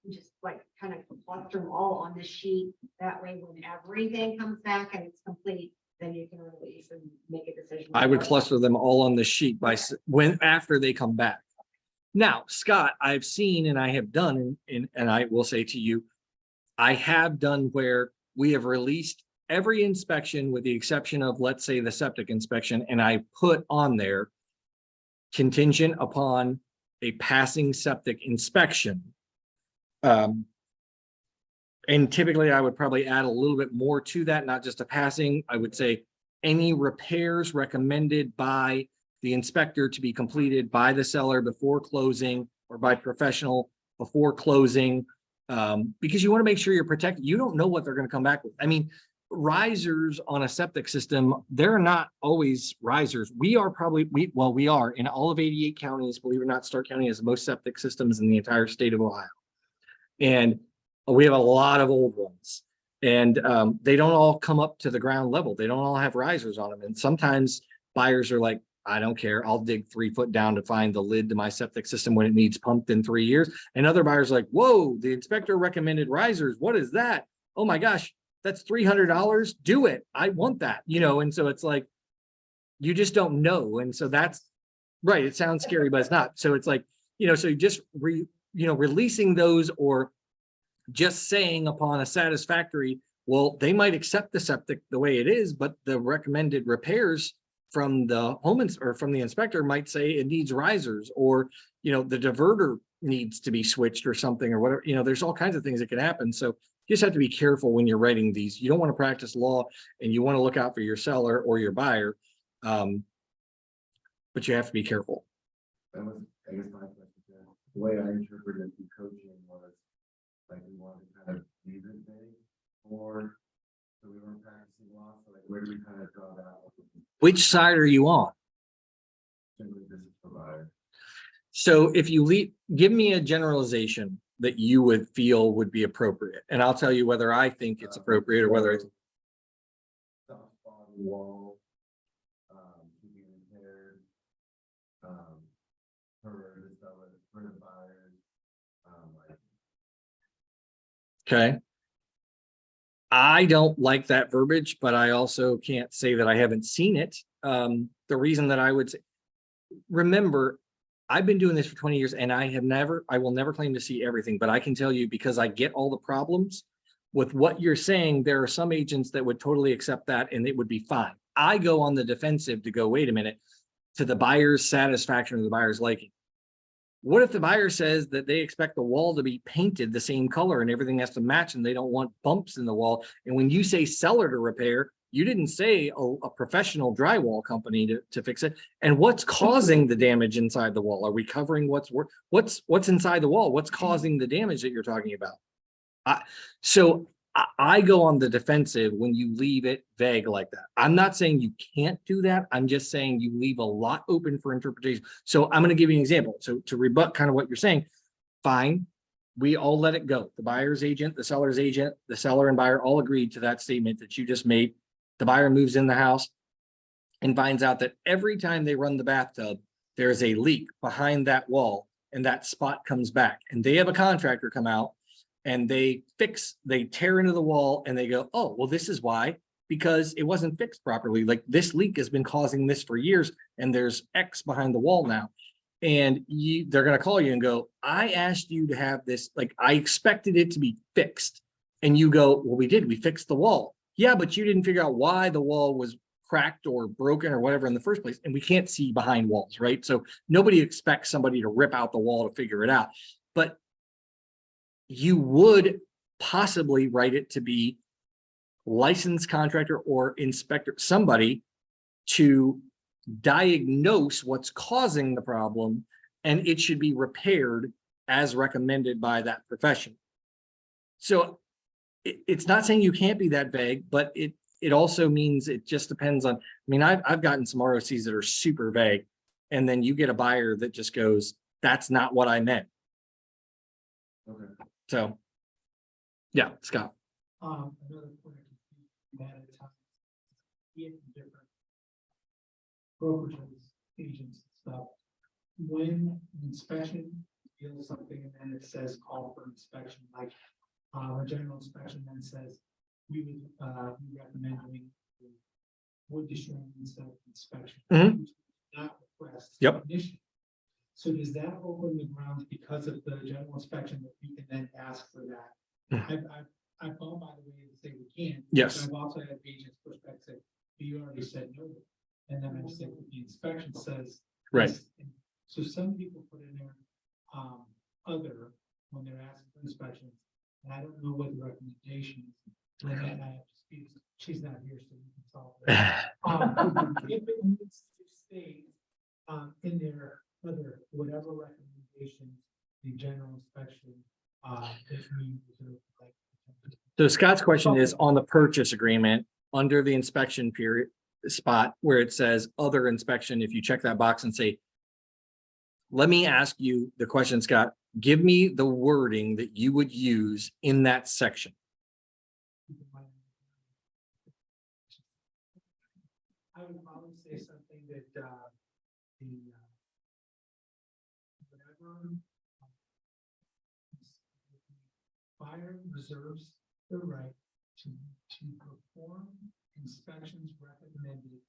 Speaker 4: Just like kind of cluster them all on the sheet. That way, when everything comes back and it's complete, then you can release and make a decision.
Speaker 1: I would cluster them all on the sheet after they come back. Now, Scott, I've seen and I have done, and I will say to you, I have done where we have released every inspection with the exception of, let's say, the septic inspection, and I put on there contingent upon a passing septic inspection. And typically I would probably add a little bit more to that, not just a passing. I would say any repairs recommended by the inspector to be completed by the seller before closing or by professional before closing, because you want to make sure you're protected. You don't know what they're going to come back with. I mean, risers on a septic system, they're not always risers. We are in all of 88 counties, believe it or not, Stark County has the most septic systems in the entire state of Ohio. And we have a lot of old ones, and they don't all come up to the ground level. They don't all have risers on them. And sometimes buyers are like, I don't care. I'll dig 3 foot down to find the lid to my septic system when it needs pumped in 3 years. And other buyers are like, whoa, the inspector recommended risers. What is that? Oh my gosh, that's $300. Do it. I want that, and so it's like, you just don't know. And so that's right. It sounds scary, but it's not. So it's like, so you just releasing those, or just saying upon a satisfactory, well, they might accept the septic the way it is, but the recommended repairs from the from the inspector might say it needs risers, or the diverter needs to be switched or something or whatever, there's all kinds of things that can happen. So you just have to be careful when you're writing these. You don't want to practice law and you want to look out for your seller or your buyer. But you have to be careful.
Speaker 5: That was, I guess, my question. The way I interpreted the coaching was like we wanted to kind of leave it vague, or so we weren't practicing law. So like, where do we kind of draw that?
Speaker 1: Which side are you on?
Speaker 5: Simply business provider.
Speaker 1: So if you give me a generalization that you would feel would be appropriate, and I'll tell you whether I think it's appropriate or whether it's
Speaker 5: Soft spot on the wall, keeping repaired, for the seller, for the buyers, like.
Speaker 1: okay. I don't like that verbiage, but I also can't say that I haven't seen it. The reason that I would say, remember, I've been doing this for 20 years and I will never claim to see everything, but I can tell you, because I get all the problems with what you're saying, there are some agents that would totally accept that and it would be fine. I go on the defensive to go, wait a minute, to the buyer's satisfaction or the buyer's liking. What if the buyer says that they expect the wall to be painted the same color and everything has to match and they don't want bumps in the wall? And when you say seller to repair, you didn't say a professional drywall company to fix it. And what's causing the damage inside the wall? Are we covering what's inside the wall? What's causing the damage that you're talking about? So I go on the defensive when you leave it vague like that. I'm not saying you can't do that. I'm just saying you leave a lot open for interpretation. So I'm going to give you an example. So to rebut kind of what you're saying, fine. We all let it go. The buyer's agent, the seller's agent, the seller and buyer all agreed to that statement that you just made. The buyer moves in the house and finds out that every time they run the bathtub, there's a leak behind that wall and that spot comes back. And they have a contractor come out and they tear into the wall and they go, oh, well, this is why, because it wasn't fixed properly. Like this leak has been causing this for years and there's X behind the wall now. And they're going to call you and go, I asked you to have this, like I expected it to be fixed. And you go, well, we did, we fixed the wall. Yeah, but you didn't figure out why the wall was cracked or broken or whatever in the first place. And we can't see behind walls, right? So nobody expects somebody to rip out the wall to figure it out. But you would possibly write it to be licensed contractor or inspector, somebody to diagnose what's causing the problem, and it should be repaired as recommended by that profession. So it's not saying you can't be that vague, but it also means it just depends on, I mean, I've gotten some ROCs that are super vague, and then you get a buyer that just goes, that's not what I meant.
Speaker 5: Okay.
Speaker 1: So, yeah, Scott.
Speaker 3: Another point that at times, in different brokerages, agents and stuff, when inspection deals something and then it says call for inspection, like a general inspection then says we would we recommend doing wood destroying inspection.
Speaker 1: Mhm.
Speaker 3: Which is not request.
Speaker 1: Yep.
Speaker 3: Initially. So does that open the grounds because of the general inspection that we can then ask for that? I've gone by the way to say we can.
Speaker 1: Yes.
Speaker 3: I've also had agents pushback say, you already said no. And then I said, the inspection says.
Speaker 1: Right.
Speaker 3: this. And so some people put in there, other, when they're asking for inspections, and I don't know what the recommendation is. Lynette and I have to speak, she's not here, so we can solve that. If it needs to stay, in their other, whatever recommendations, the general inspection, if we reserve, like.
Speaker 1: So Scott's question is on the purchase agreement under the inspection period spot where it says other inspection. If you check that box and say, let me ask you the question, Scott, give me the wording that you would use in that section.
Speaker 3: I would probably say something that, whatever. Buyer reserves the right to perform inspections recommended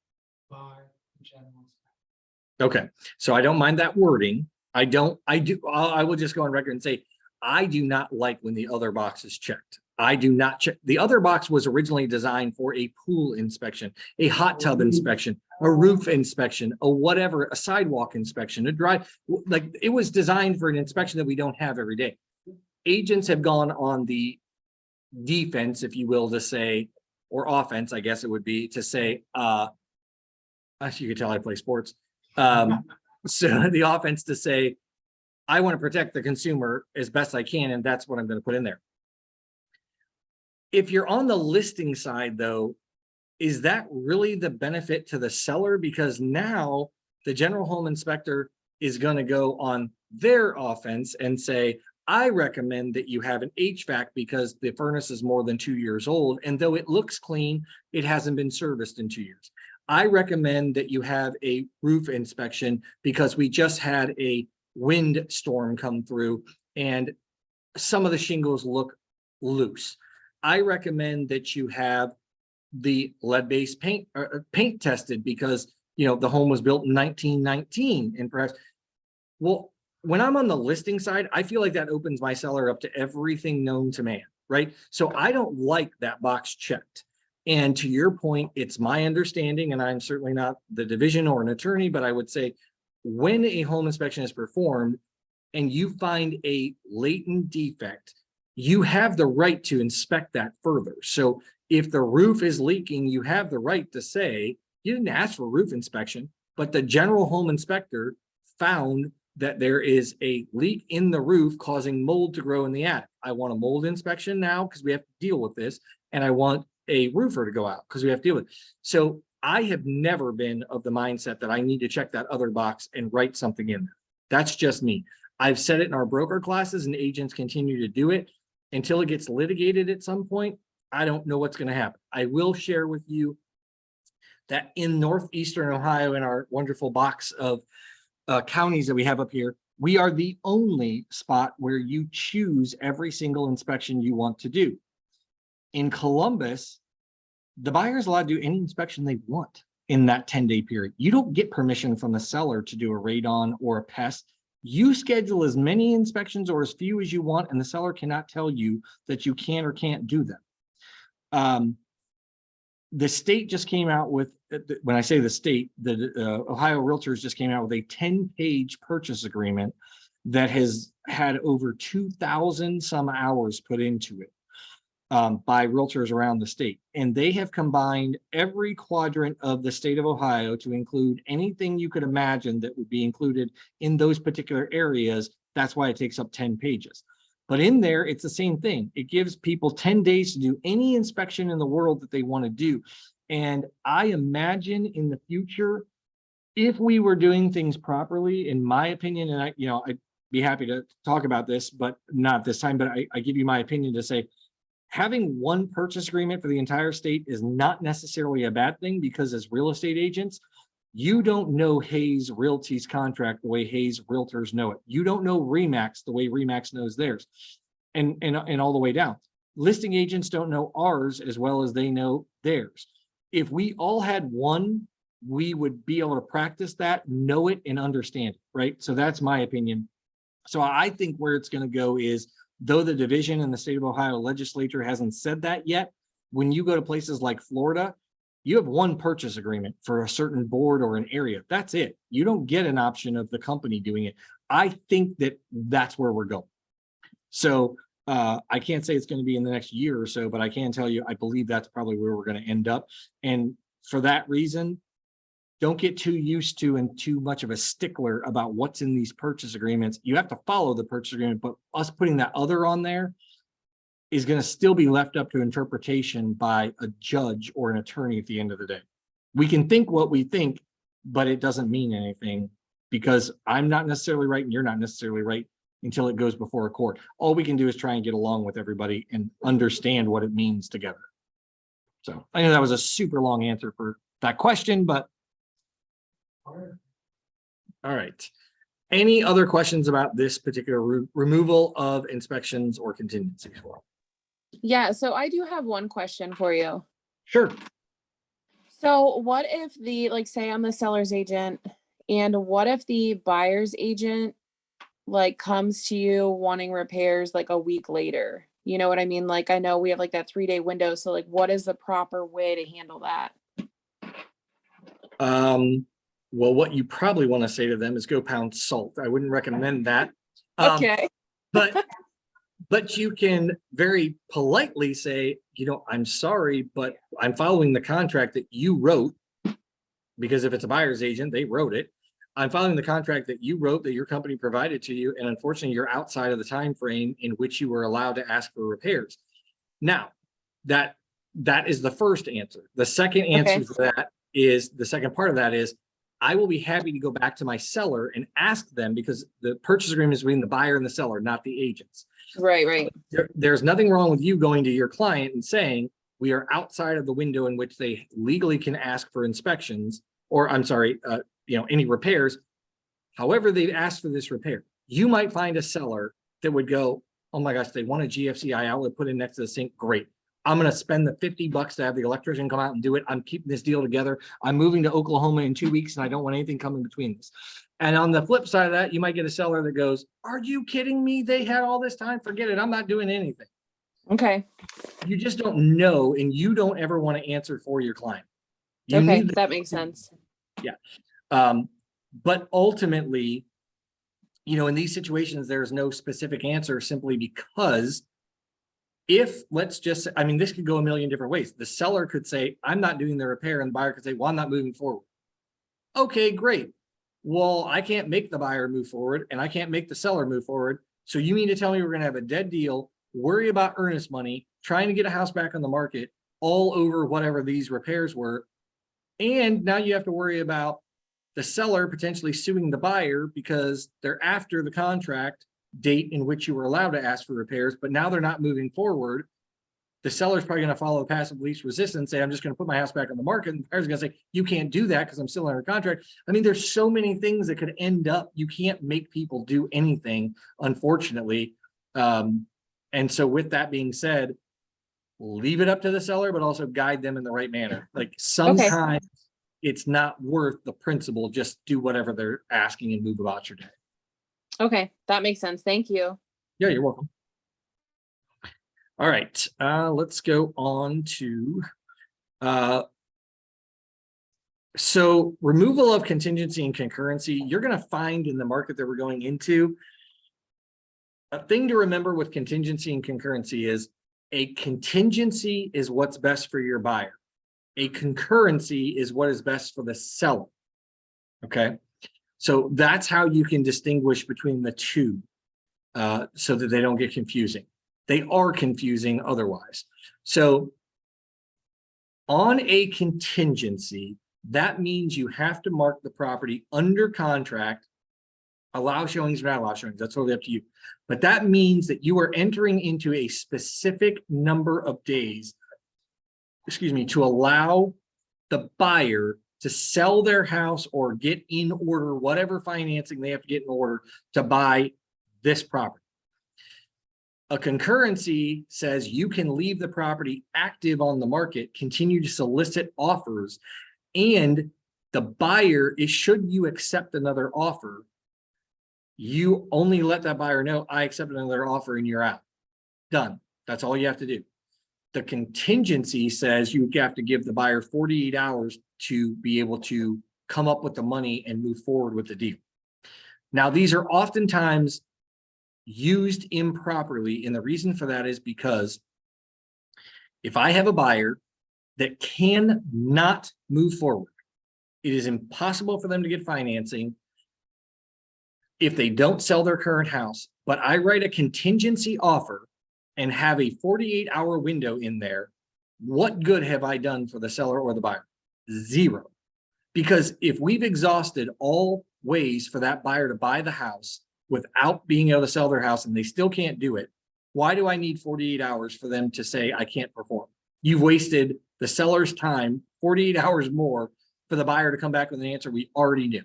Speaker 3: by the general inspector.
Speaker 1: Okay, so I don't mind that wording. I will just go on record and say, I do not like when the other box is checked. I do not check. The other box was originally designed for a pool inspection, a hot tub inspection, a roof inspection, a whatever, a sidewalk inspection, a like it was designed for an inspection that we don't have every day. Agents have gone on the defense, if you will, to say, or offense, I guess it would be, to say, as you can tell, I play sports. So the offense to say, I want to protect the consumer as best I can, and that's what I'm going to put in there. If you're on the listing side, though, is that really the benefit to the seller? Because now the general home inspector is going to go on their offense and say, I recommend that you have an HVAC because the furnace is more than 2 years old. And though it looks clean, it hasn't been serviced in 2 years. I recommend that you have a roof inspection because we just had a wind storm come through and some of the shingles look loose. I recommend that you have the lead-based paint paint tested because, you know, the home was built in 1919 and perhaps, well, when I'm on the listing side, I feel like that opens my seller up to everything known to man, right? So I don't like that box checked. And to your point, it's my understanding, and I'm certainly not the division or an attorney, but I would say when a home inspection is performed and you find a latent defect, you have the right to inspect that further. So if the roof is leaking, you have the right to say, you didn't ask for a roof inspection, but the general home inspector found that there is a leak in the roof causing mold to grow in the attic. I want a mold inspection now because we have to deal with this. And I want a roofer to go out because we have to deal with it. So I have never been of the mindset that I need to check that other box and write something in there. That's just me. I've said it in our broker classes and agents continue to do it until it gets litigated at some point. I don't know what's going to happen. I will share with you that in Northeastern Ohio, in our wonderful box of counties that we have up here, we are the only spot where you choose every single inspection you want to do. In Columbus, the buyer is allowed to do any inspection they want in that 10-day period. You don't get permission from the seller to do a radon or a pest. You schedule as many inspections or as few as you want, and the seller cannot tell you that you can or can't do them. The state just came out with, when I say the state, the Ohio Realtors just came out with a 10-page purchase agreement that has had over 2,000 some hours put into it by realtors around the state. And they have combined every quadrant of the state of Ohio to include anything you could imagine that would be included in those particular areas. That's why it takes up 10 pages. But in there, it's the same thing. It gives people 10 days to do any inspection in the world that they want to do. And I imagine in the future, if we were doing things properly, in my opinion, and I'd be happy to talk about this, but not this time, but I give you my opinion to say, having one purchase agreement for the entire state is not necessarily a bad thing, because as real estate agents, you don't know Hayes Realty's contract the way Hayes Realtors know it. You don't know Remax the way Remax knows theirs, and all the way down. Listing agents don't know ours as well as they know theirs. If we all had one, we would be able to practice that, know it, and understand it, right? So that's my opinion. So I think where it's going to go is, though the division in the state of Ohio legislature hasn't said that yet, when you go to places like Florida, you have one purchase agreement for a certain board or an area. That's it. You don't get an option of the company doing it. I think that that's where we're going. So I can't say it's going to be in the next year or so, but I can tell you, I believe that's probably where we're going to end up. And for that reason, don't get too used to and too much of a stickler about what's in these purchase agreements. You have to follow the purchase agreement, but us putting that other on there is going to still be left up to interpretation by a judge or an attorney at the end of the day. We can think what we think, but it doesn't mean anything, because I'm not necessarily right and you're not necessarily right until it goes before a court. All we can do is try and get along with everybody and understand what it means together. So I know that was a super long answer for that question, but all right. Any other questions about this particular removal of inspections or contingencies?
Speaker 6: Yeah, so I do have one question for you.
Speaker 1: Sure.
Speaker 6: So what if the, like, say I'm the seller's agent, and what if the buyer's agent like comes to you wanting repairs like a week later? You know what I mean? Like, I know we have like that 3-day window. So like, what is the proper way to handle that?
Speaker 1: Well, what you probably want to say to them is go pound salt. I wouldn't recommend that.
Speaker 6: Okay.
Speaker 1: But you can very politely say, I'm sorry, but I'm following the contract that you wrote, because if it's a buyer's agent, they wrote it. I'm following the contract that you wrote, that your company provided to you, and unfortunately, you're outside of the time frame in which you were allowed to ask for repairs. Now, that is the first answer. The second answer to that is, the second part of that is, I will be happy to go back to my seller and ask them, because the purchase agreement is between the buyer and the seller, not the agents.
Speaker 6: Right.
Speaker 1: There's nothing wrong with you going to your client and saying, we are outside of the window in which they legally can ask for inspections, or I'm sorry, any repairs. However, they've asked for this repair. You might find a seller that would go, oh my gosh, they want a GFCI outlet put in next to the sink. Great. I'm going to spend the $50 to have the electrician come out and do it. I'm keeping this deal together. I'm moving to Oklahoma in 2 weeks and I don't want anything coming between this. And on the flip side of that, you might get a seller that goes, are you kidding me? They had all this time. Forget it. I'm not doing anything.
Speaker 6: Okay.
Speaker 1: You just don't know, and you don't ever want to answer for your client. You
Speaker 6: Okay.
Speaker 1: need
Speaker 6: That makes sense.
Speaker 1: But ultimately, in these situations, there's no specific answer, simply because if, let's just, this could go a million different ways. The seller could say, I'm not doing the repair, and the buyer could say, well, I'm not moving forward. Okay, great. Well, I can't make the buyer move forward, and I can't make the seller move forward. So you mean to tell me we're going to have a dead deal, worry about earnest money, trying to get a house back on the market, all over whatever these repairs were. And now you have to worry about the seller potentially suing the buyer because they're after the contract date in which you were allowed to ask for repairs, but now they're not moving forward. The seller's probably going to follow the passive least resistance, say, I'm just going to put my house back on the market. And the buyer's going to say, you can't do that because I'm still under contract. There's so many things that could end up. You can't make people do anything, unfortunately. And so with that being said, leave it up to the seller, but also guide them in the right manner. Like sometimes it's not worth the principal, just do whatever they're asking and move about your day.
Speaker 6: Okay. That makes sense. Thank you.
Speaker 1: Yeah, you're welcome. All right, let's go on to, so removal of contingency and concurrency. You're going to find in the market that we're going into, a thing to remember with contingency and concurrency is a contingency is what's best for your buyer. A concurrency is what is best for the seller. Okay, so that's how you can distinguish between the two, so that they don't get confusing. They are confusing otherwise. So on a contingency, that means you have to mark the property under contract, allow showings or not allow showings, that's totally up to you. But that means that you are entering into a specific number of days, to allow the buyer to sell their house or get in order, whatever financing they have to get in order to buy this property. A concurrency says you can leave the property active on the market, continue to solicit offers, and the buyer is, should you accept another offer, you only let that buyer know, I accept another offer and you're out. Done. That's all you have to do. The contingency says you have to give the buyer 48 hours to be able to come up with the money and move forward with the deal. Now, these are oftentimes used improperly, and the reason for that is because if I have a buyer that cannot move forward, it is impossible for them to get financing if they don't sell their current house, but I write a contingency offer and have a 48-hour window in there, what good have I done for the seller or the buyer? Zero. Because if we've exhausted all ways for that buyer to buy the house without being able to sell their house and they still can't do it, why do I need 48 hours for them to say I can't perform? You've wasted the seller's time, 48 hours more, for the buyer to come back with an answer we already knew.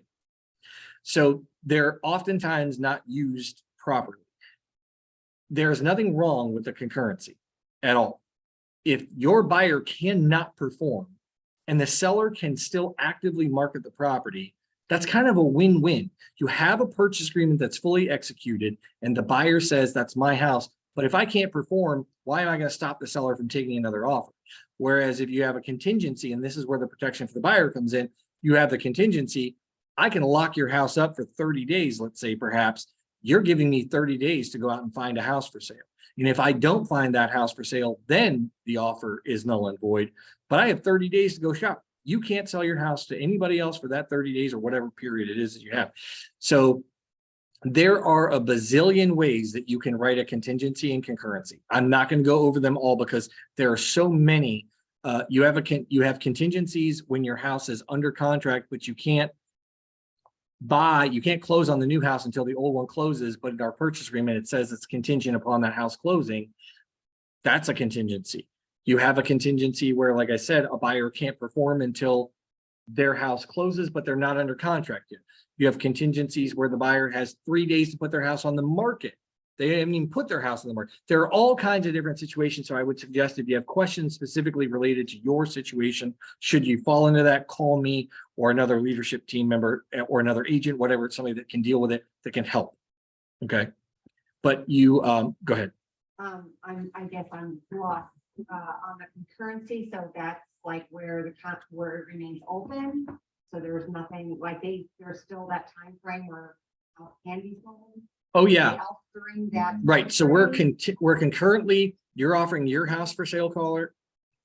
Speaker 1: So they're oftentimes not used properly. There's nothing wrong with the concurrency at all. If your buyer cannot perform and the seller can still actively market the property, that's kind of a win-win. You have a purchase agreement that's fully executed and the buyer says, that's my house. But if I can't perform, why am I going to stop the seller from taking another offer? Whereas if you have a contingency, and this is where the protection for the buyer comes in, you have the contingency. I can lock your house up for 30 days, let's say, perhaps. You're giving me 30 days to go out and find a house for sale. And if I don't find that house for sale, then the offer is null and void. But I have 30 days to go shop. You can't sell your house to anybody else for that 30 days or whatever period it is that you have. So there are a bazillion ways that you can write a contingency and concurrency. I'm not going to go over them all because there are so many. You have contingencies when your house is under contract, but you can't close on the new house until the old one closes. But in our purchase agreement, it says it's contingent upon that house closing. That's a contingency. You have a contingency where, like I said, a buyer can't perform until their house closes, but they're not under contract yet. You have contingencies where the buyer has 3 days to put their house on the market. They haven't even put their house on the market. There are all kinds of different situations. So I would suggest if you have questions specifically related to your situation, should you fall into that, call me or another leadership team member or another agent, whatever, somebody that can deal with it, that can help. Okay. But you, go ahead.
Speaker 4: I guess I'm lost on the concurrency. So that's like where where it remains open. So there's nothing like there's still that time frame where can be sold.
Speaker 1: Oh yeah.
Speaker 4: During that.
Speaker 1: Right. So we're concurrently, you're offering your house for sale,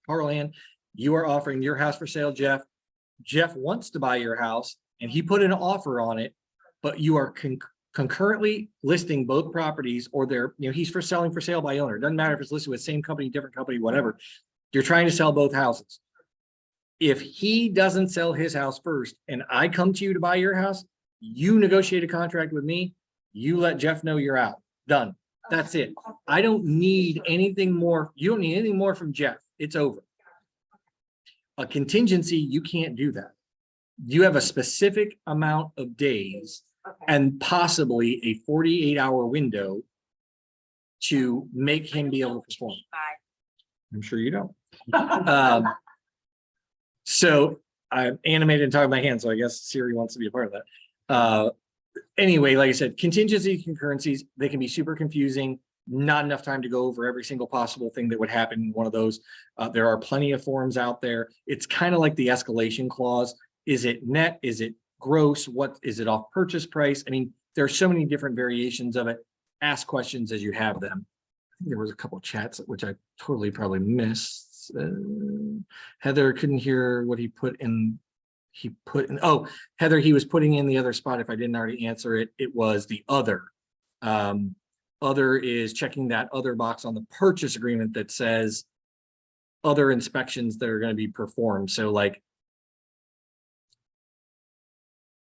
Speaker 1: Carl-Ann. You are offering your house for sale, Jeff. Jeff wants to buy your house and he put an offer on it, but you are concurrently listing both properties, or they're, he's for selling for sale by owner. It doesn't matter if it's listed with same company, different company, whatever. You're trying to sell both houses. If he doesn't sell his house first and I come to you to buy your house, you negotiate a contract with me. You let Jeff know you're out. Done. That's it. I don't need anything more. You don't need anything more from Jeff. It's over. A contingency, you can't do that. You have a specific amount of days and possibly a 48-hour window to make him be able to perform. I'm sure you don't. So I'm animated and talking my hands, so I guess Siri wants to be a part of that. Anyway, like I said, contingency concurrencies, they can be super confusing. Not enough time to go over every single possible thing that would happen in one of those. There are plenty of forms out there. It's kind of like the escalation clause. Is it net? Is it gross? What is it off purchase price? I mean, there are so many different variations of it. Ask questions as you have them. I think there was a couple of chats which I totally probably missed. Heather couldn't hear what he put in. Oh, Heather, he was putting in the other spot. If I didn't already answer it, it was the other. Other is checking that other box on the purchase agreement that says other inspections that are going to be performed. So like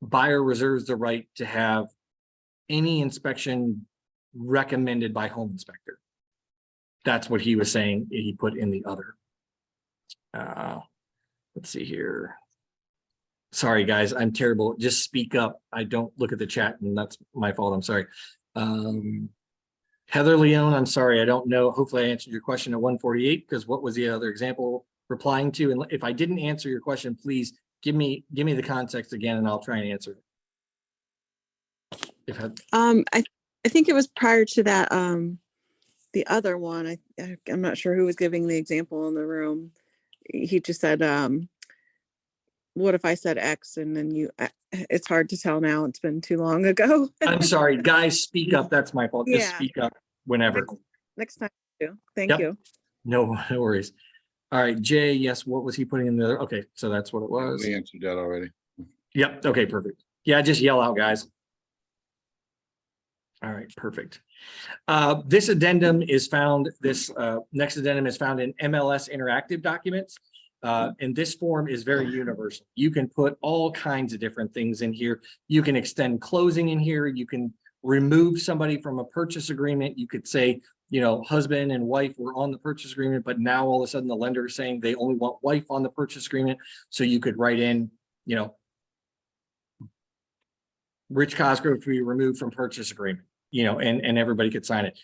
Speaker 1: buyer reserves the right to have any inspection recommended by home inspector. That's what he was saying. He put in the other. Let's see here. Sorry, guys, I'm terrible. Just speak up. I don't look at the chat and that's my fault. I'm sorry. Heather Leone, I'm sorry. I don't know. Hopefully I answered your question at 148 because what was the other example replying to? And if I didn't answer your question, please give me the context again and I'll try and answer it.
Speaker 7: I think it was prior to that, the other one. I'm not sure who was giving the example in the room. He just said, what if I said X and then it's hard to tell now. It's been too long ago.
Speaker 1: I'm sorry, guys, speak up. That's my fault. Just
Speaker 7: Yeah.
Speaker 1: speak up whenever.
Speaker 7: Next time. Thank you.
Speaker 1: No worries. All right, Jay, yes, what was he putting in there? Okay, so that's what it was.
Speaker 2: We answered that already.
Speaker 1: Yep, okay, perfect. Yeah, just yell out, guys. All right, perfect. This addendum is found, next addendum is found in MLS interactive documents. And this form is very universal. You can put all kinds of different things in here. You can extend closing in here. You can remove somebody from a purchase agreement. You could say, husband and wife were on the purchase agreement, but now all of a sudden the lender is saying they only want wife on the purchase agreement. So you could write in, Rich Cosgrove to be removed from purchase agreement, and everybody could sign it.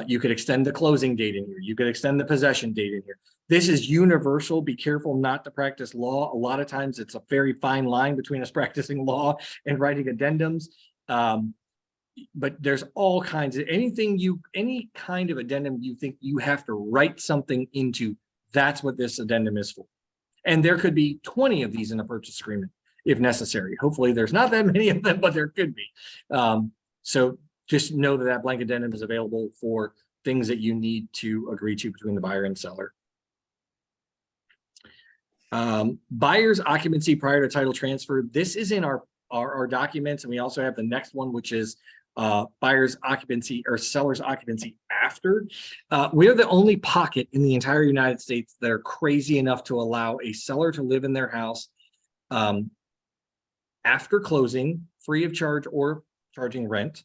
Speaker 1: You could extend the closing date in here. You could extend the possession date in here. This is universal. Be careful not to practice law. A lot of times it's a very fine line between us practicing law and writing addendums. but there's all kinds of, any kind of addendum you think you have to write something into, that's what this addendum is for. And there could be 20 of these in a purchase agreement if necessary. Hopefully there's not that many of them, but there could be. So just know that that blank addendum is available for things that you need to agree to between the buyer and seller. Buyer's occupancy prior to title transfer. This is in our documents, and we also have the next one, which is buyer's occupancy or seller's occupancy after. We are the only pocket in the entire United States that are crazy enough to allow a seller to live in their house after closing, free of charge or charging rent.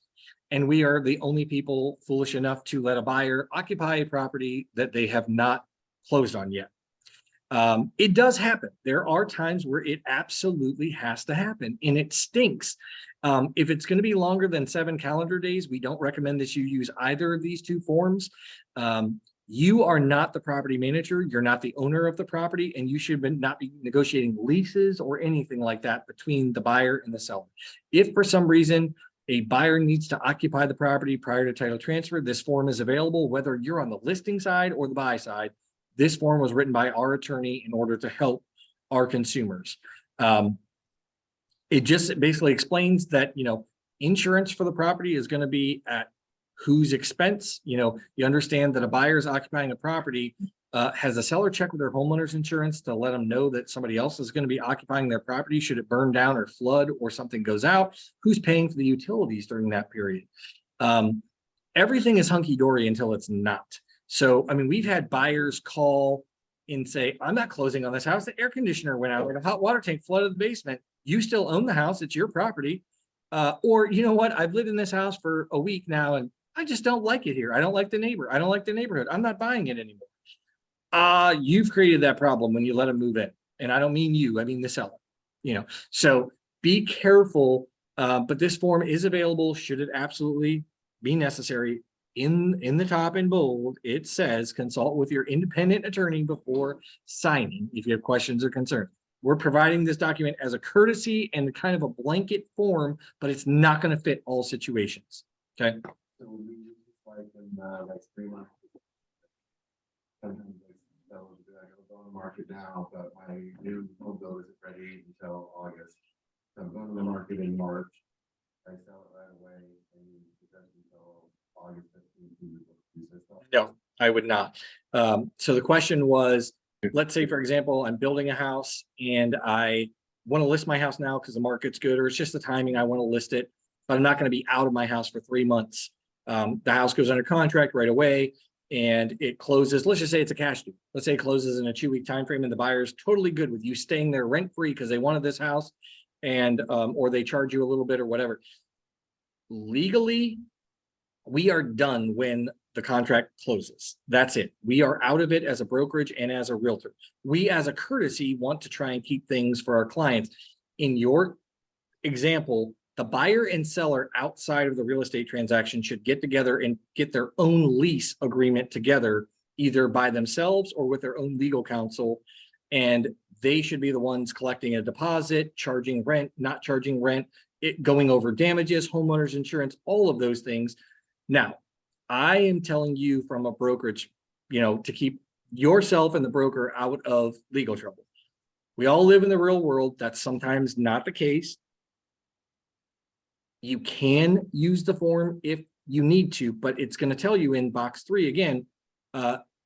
Speaker 1: And we are the only people foolish enough to let a buyer occupy a property that they have not closed on yet. It does happen. There are times where it absolutely has to happen, and it stinks. If it's going to be longer than 7 calendar days, we don't recommend that you use either of these two forms. You are not the property manager. You're not the owner of the property, and you should not be negotiating leases or anything like that between the buyer and the seller. If for some reason a buyer needs to occupy the property prior to title transfer, this form is available, whether you're on the listing side or the buy side. This form was written by our attorney in order to help our consumers. It just basically explains that, insurance for the property is going to be at whose expense. You understand that a buyer is occupying a property, has a seller check with their homeowner's insurance to let them know that somebody else is going to be occupying their property should it burn down or flood or something goes out. Who's paying for the utilities during that period? Everything is hunky-dory until it's not. So, we've had buyers call and say, I'm not closing on this house. The air conditioner went out or the hot water tank flooded the basement. You still own the house. It's your property. Or, you know what? I've lived in this house for a week now, and I just don't like it here. I don't like the neighbor. I don't like the neighborhood. I'm not buying it anymore. You've created that problem when you let them move in. And I don't mean you, I mean the seller. So be careful. But this form is available should it absolutely be necessary. In the top in bold, it says consult with your independent attorney before signing if you have questions or concerns. We're providing this document as a courtesy and kind of a blanket form, but it's not going to fit all situations. Okay.
Speaker 5: So we just like in like 3 months. Sometimes like sellers be like, I'll go on the market now, but my new home build isn't ready until August. So I'm going to the market in March. I sell it right away and it doesn't until August 15th.
Speaker 1: No, I would not. So the question was, let's say, for example, I'm building a house and I want to list my house now because the market's good, or it's just the timing. I want to list it, but I'm not going to be out of my house for 3 months. The house goes under contract right away and it closes. Let's just say it's a cash deal. Let's say it closes in a 2-week time frame and the buyer is totally good with you staying there rent free because they wanted this house and or they charge you a little bit or whatever. Legally, we are done when the contract closes. That's it. We are out of it as a brokerage and as a realtor. We, as a courtesy, want to try and keep things for our clients. In your example, the buyer and seller outside of the real estate transaction should get together and get their own lease agreement together, either by themselves or with their own legal counsel. And they should be the ones collecting a deposit, charging rent, not charging rent, going over damages, homeowners insurance, all of those things. Now, I am telling you from a brokerage, to keep yourself and the broker out of legal trouble. We all live in the real world. That's sometimes not the case. You can use the form if you need to, but it's going to tell you in box 3 again,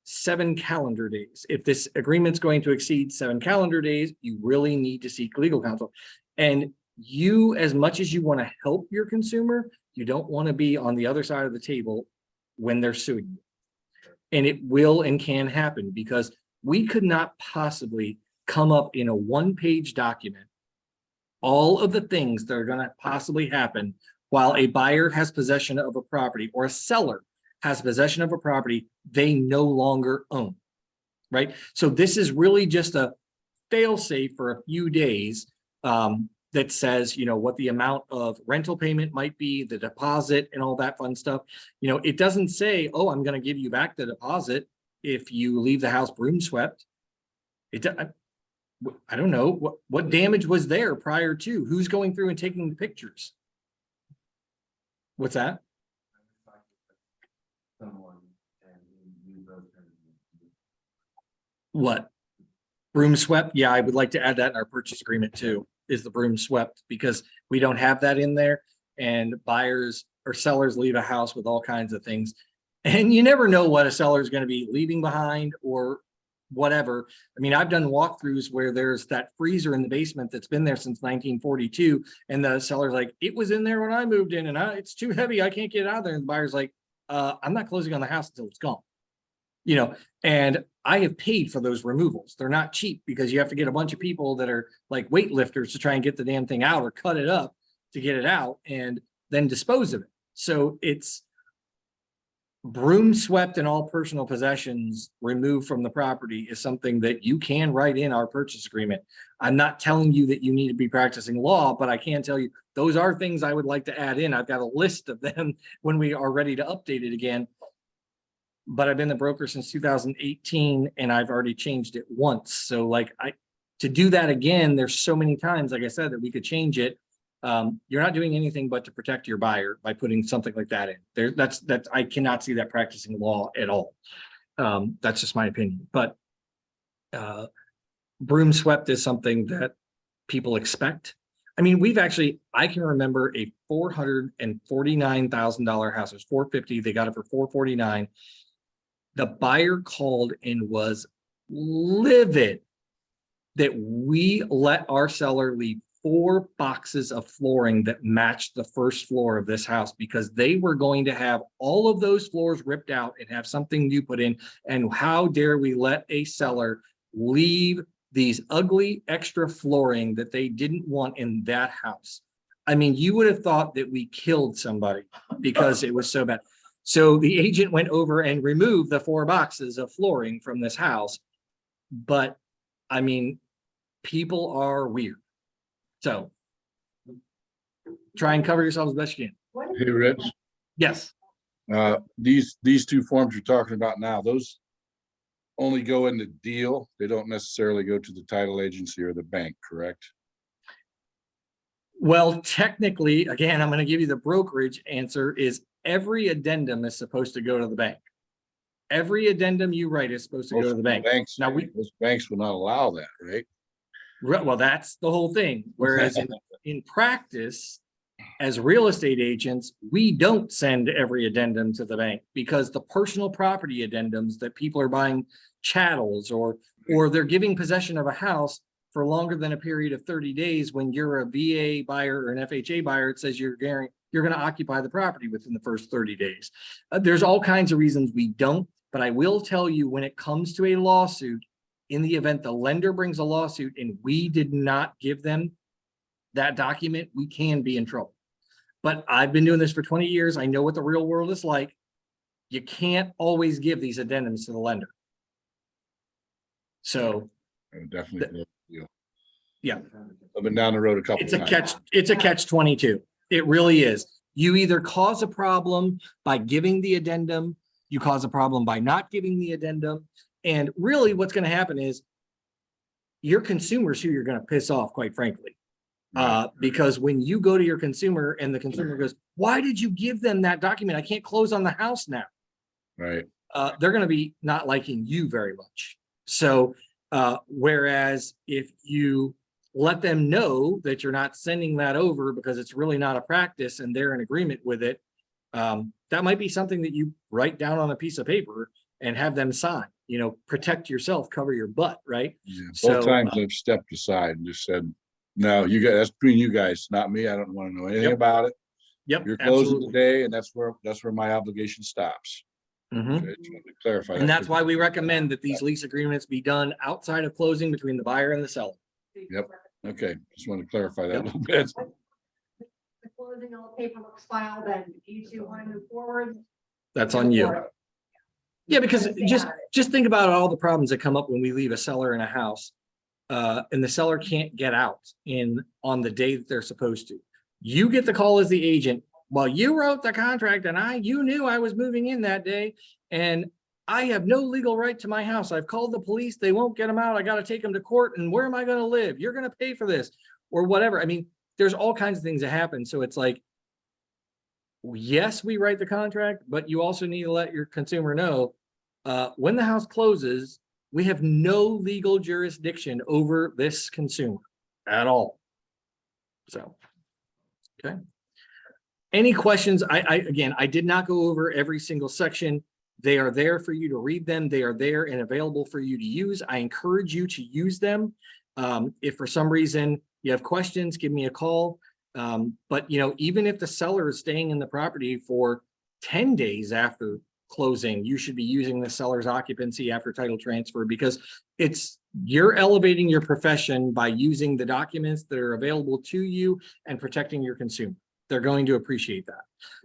Speaker 1: 7 calendar days. If this agreement's going to exceed 7 calendar days, you really need to seek legal counsel. And you, as much as you want to help your consumer, you don't want to be on the other side of the table when they're suing you. And it will and can happen because we could not possibly come up in a 1-page document all of the things that are going to possibly happen while a buyer has possession of a property or a seller has possession of a property they no longer own, right? So this is really just a fail-safe for a few days that says, what the amount of rental payment might be, the deposit and all that fun stuff. It doesn't say, oh, I'm going to give you back the deposit if you leave the house broom swept. I don't know what damage was there prior to, who's going through and taking the pictures. What's that?
Speaker 5: Someone and use those terms.
Speaker 1: What? Broom swept? Yeah, I would like to add that in our purchase agreement too, is the broom swept, because we don't have that in there. And buyers or sellers leave a house with all kinds of things. And you never know what a seller is going to be leaving behind or whatever. I mean, I've done walkthroughs where there's that freezer in the basement that's been there since 1942. And the seller's like, it was in there when I moved in and it's too heavy. I can't get it out of there. And the buyer's like, I'm not closing on the house until it's gone. You know, and I have paid for those removals. They're not cheap because you have to get a bunch of people that are like weightlifters to try and get the damn thing out or cut it up to get it out and then dispose of it. So it's broom swept and all personal possessions removed from the property is something that you can write in our purchase agreement. I'm not telling you that you need to be practicing law, but I can tell you those are things I would like to add in. I've got a list of them when we are ready to update it again. But I've been the broker since 2018 and I've already changed it once. So like to do that again, there's so many times, like I said, that we could change it. You're not doing anything but to protect your buyer by putting something like that in. That's I cannot see that practicing law at all. That's just my opinion. But broom swept is something that people expect. I mean, I can remember a $449,000 house. It was $450. They got it for $449. The buyer called and was livid that we let our seller leave 4 boxes of flooring that matched the first floor of this house because they were going to have all of those floors ripped out and have something new put in. And how dare we let a seller leave these ugly extra flooring that they didn't want in that house? I mean, you would have thought that we killed somebody because it was so bad. So the agent went over and removed the 4 boxes of flooring from this house. But I mean, people are weird. So try and cover yourself as best you can.
Speaker 2: Hey, Rich,
Speaker 1: Yes.
Speaker 2: these 2 forms you're talking about now, those only go in the deal. They don't necessarily go to the title agency or the bank, correct?
Speaker 1: Well, technically, again, I'm going to give you the brokerage answer is every addendum is supposed to go to the bank. Every addendum you write is supposed to go to the bank. Now
Speaker 2: Most banks will not allow that, right?
Speaker 1: Well, that's the whole thing. Whereas in practice, as real estate agents, we don't send every addendum to the bank because the personal property addendums that people are buying chattels or they're giving possession of a house for longer than a period of 30 days. When you're a VA buyer or an FHA buyer, it says you're going to occupy the property within the first 30 days. There's all kinds of reasons we don't, but I will tell you when it comes to a lawsuit, in the event the lender brings a lawsuit and we did not give them that document, we can be in trouble. But I've been doing this for 20 years. I know what the real world is like. You can't always give these addendums to the lender. So
Speaker 2: Definitely.
Speaker 1: yeah,
Speaker 2: I've been down the road a couple
Speaker 1: it's a
Speaker 2: times.
Speaker 1: it's a catch 22. It really is. You either cause a problem by giving the addendum, you cause a problem by not giving the addendum. And really what's going to happen is your consumers who you're going to piss off, quite frankly. Because when you go to your consumer and the consumer goes, why did you give them that document? I can't close on the house now.
Speaker 2: Right.
Speaker 1: They're going to be not liking you very much. So whereas if you let them know that you're not sending that over because it's really not a practice and they're in agreement with it, that might be something that you write down on a piece of paper and have them sign. You know, protect yourself, cover your butt, right?
Speaker 2: Yeah.
Speaker 1: So,
Speaker 2: Both times I've stepped aside and just said, no, you guys, that's between you guys, not me. I don't want to know anything
Speaker 1: Yep.
Speaker 2: about it.
Speaker 1: Yep,
Speaker 2: You're closing
Speaker 1: absolutely.
Speaker 2: today, and that's where my obligation stops.
Speaker 1: Mhm.
Speaker 2: Okay, just wanted to clarify
Speaker 1: And
Speaker 2: that.
Speaker 1: that's why we recommend that these lease agreements be done outside of closing between the buyer and the seller.
Speaker 2: Yep. Okay, just wanted to clarify that a
Speaker 1: Yep.
Speaker 2: little bit.
Speaker 4: The closing, all the paperwork's filed, and if you 2 want to move forward.
Speaker 1: That's
Speaker 4: go
Speaker 1: on you.
Speaker 4: for it.
Speaker 1: Yeah, because
Speaker 4: Stay on it.
Speaker 1: just think about all the problems that come up when we leave a seller in a house, and the seller can't get out on the day that they're supposed to. You get the call as the agent. Well, you wrote the contract and you knew I was moving in that day and I have no legal right to my house. I've called the police. They won't get them out. I got to take them to court. And where am I going to live? You're going to pay for this or whatever. I mean, there's all kinds of things that happen. So it's like, yes, we write the contract, but you also need to let your consumer know, when the house closes, we have no legal jurisdiction over this consumer at all. So, okay. Any questions? Again, I did not go over every single section. They are there for you to read them. They are there and available for you to use. I encourage you to use them. If for some reason you have questions, give me a call. But you know, even if the seller is staying in the property for 10 days after closing, you should be using the seller's occupancy after title transfer, because you're elevating your profession by using the documents that are available to you and protecting your consumer. They're going to appreciate that,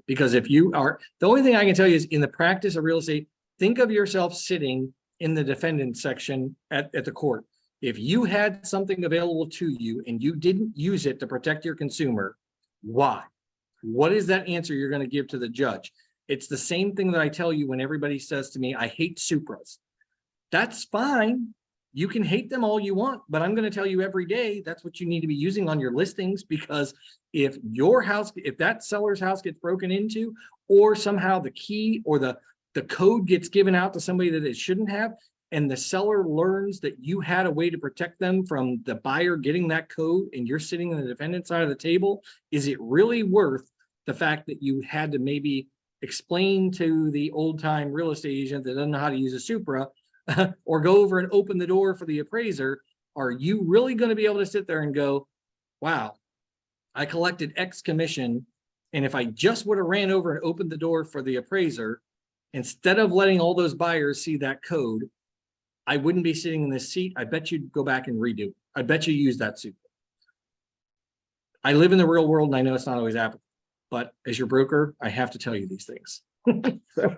Speaker 1: because if you are, the only thing I can tell you is, in the practice of real estate, think of yourself sitting in the defendant section at the court. If you had something available to you and you didn't use it to protect your consumer, why? What is that answer you're going to give to the judge? It's the same thing that I tell you when everybody says to me, I hate Supras. That's fine. You can hate them all you want, but I'm going to tell you every day that's what you need to be using on your listings, because if your house, if that seller's house gets broken into, or somehow the key or the code gets given out to somebody that it shouldn't have, and the seller learns that you had a way to protect them from the buyer getting that code, and you're sitting on the defendant side of the table, is it really worth the fact that you had to maybe explain to the old time real estate agent that doesn't know how to use a Supra, or go over and open the door for the appraiser? Are you really going to be able to sit there and go, wow, I collected X commission, and if I just would have ran over and opened the door for the appraiser, instead of letting all those buyers see that code, I wouldn't be sitting in this seat. I bet you'd go back and redo it. I bet you use that Supra. I live in the real world, and I know it's not always applicable, but as your broker, I have to tell you these things. So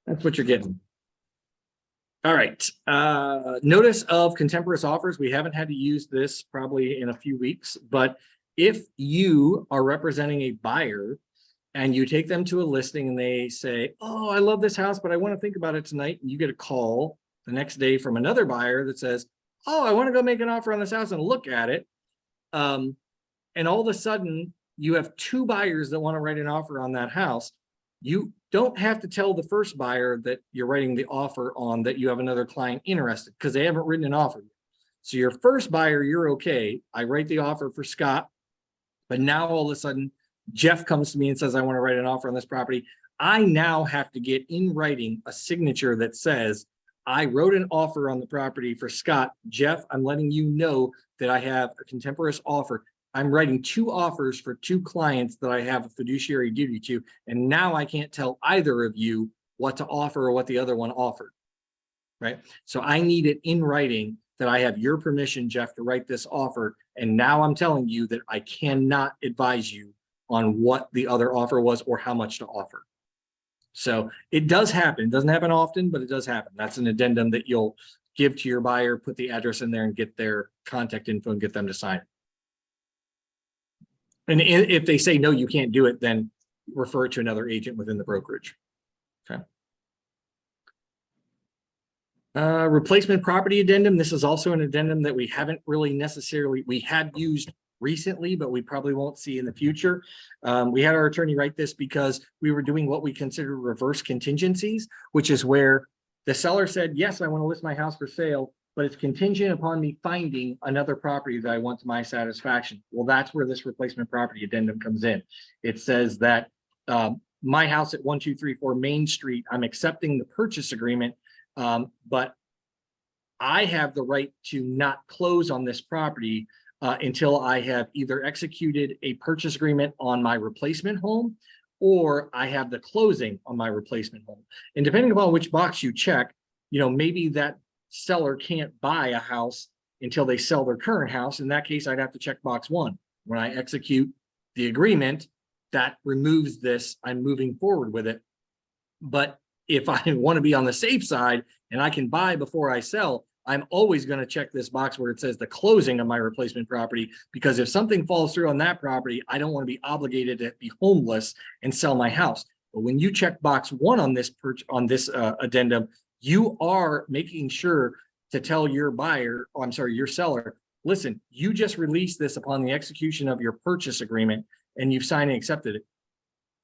Speaker 1: that's what you're getting. All right. Notice of contemporaneous offers. We haven't had to use this probably in a few weeks, but if you are representing a buyer and you take them to a listing and they say, oh, I love this house, but I want to think about it tonight, and you get a call the next day from another buyer that says, oh, I want to go make an offer on this house and look at it. And all of a sudden you have two buyers that want to write an offer on that house. You don't have to tell the first buyer that you're writing the offer on that you have another client interested, because they haven't written an offer yet. So your first buyer, you're okay. I write the offer for Scott, but now all of a sudden Jeff comes to me and says, I want to write an offer on this property. I now have to get in writing a signature that says, I wrote an offer on the property for Scott. Jeff, I'm letting you know that I have a contemporaneous offer. I'm writing two offers for two clients that I have a fiduciary duty to, and now I can't tell either of you what to offer or what the other one offered, right? So I need it in writing that I have your permission, Jeff, to write this offer, and now I'm telling you that I cannot advise you on what the other offer was or how much to offer. So it does happen. It doesn't happen often, but it does happen. That's an addendum that you'll give to your buyer, put the address in there, and get their contact info and get them to sign it. And if they say, no, you can't do it, then refer it to another agent within the brokerage. Okay. Replacement property addendum. This is also an addendum that we haven't really necessarily, we had used recently, but we probably won't see in the future. We had our attorney write this because we were doing what we consider reverse contingencies, which is where the seller said, yes, I want to list my house for sale, but it's contingent upon me finding another property that I want to my satisfaction. Well, that's where this replacement property addendum comes in. It says that my house at 1234 Main Street, I'm accepting the purchase agreement, but I have the right to not close on this property until I have either executed a purchase agreement on my replacement home, or I have the closing on my replacement home. And depending upon which box you check, you know, maybe that seller can't buy a house until they sell their current house. In that case, I'd have to check box 1. When I execute the agreement, that removes this, I'm moving forward with it. But if I want to be on the safe side and I can buy before I sell, I'm always going to check this box where it says the closing of my replacement property, because if something falls through on that property, I don't want to be obligated to be homeless and sell my house. But when you check box 1 on this addendum, you are making sure to tell your buyer, oh, I'm sorry, your seller, listen, you just released this upon the execution of your purchase agreement and you've signed and accepted it.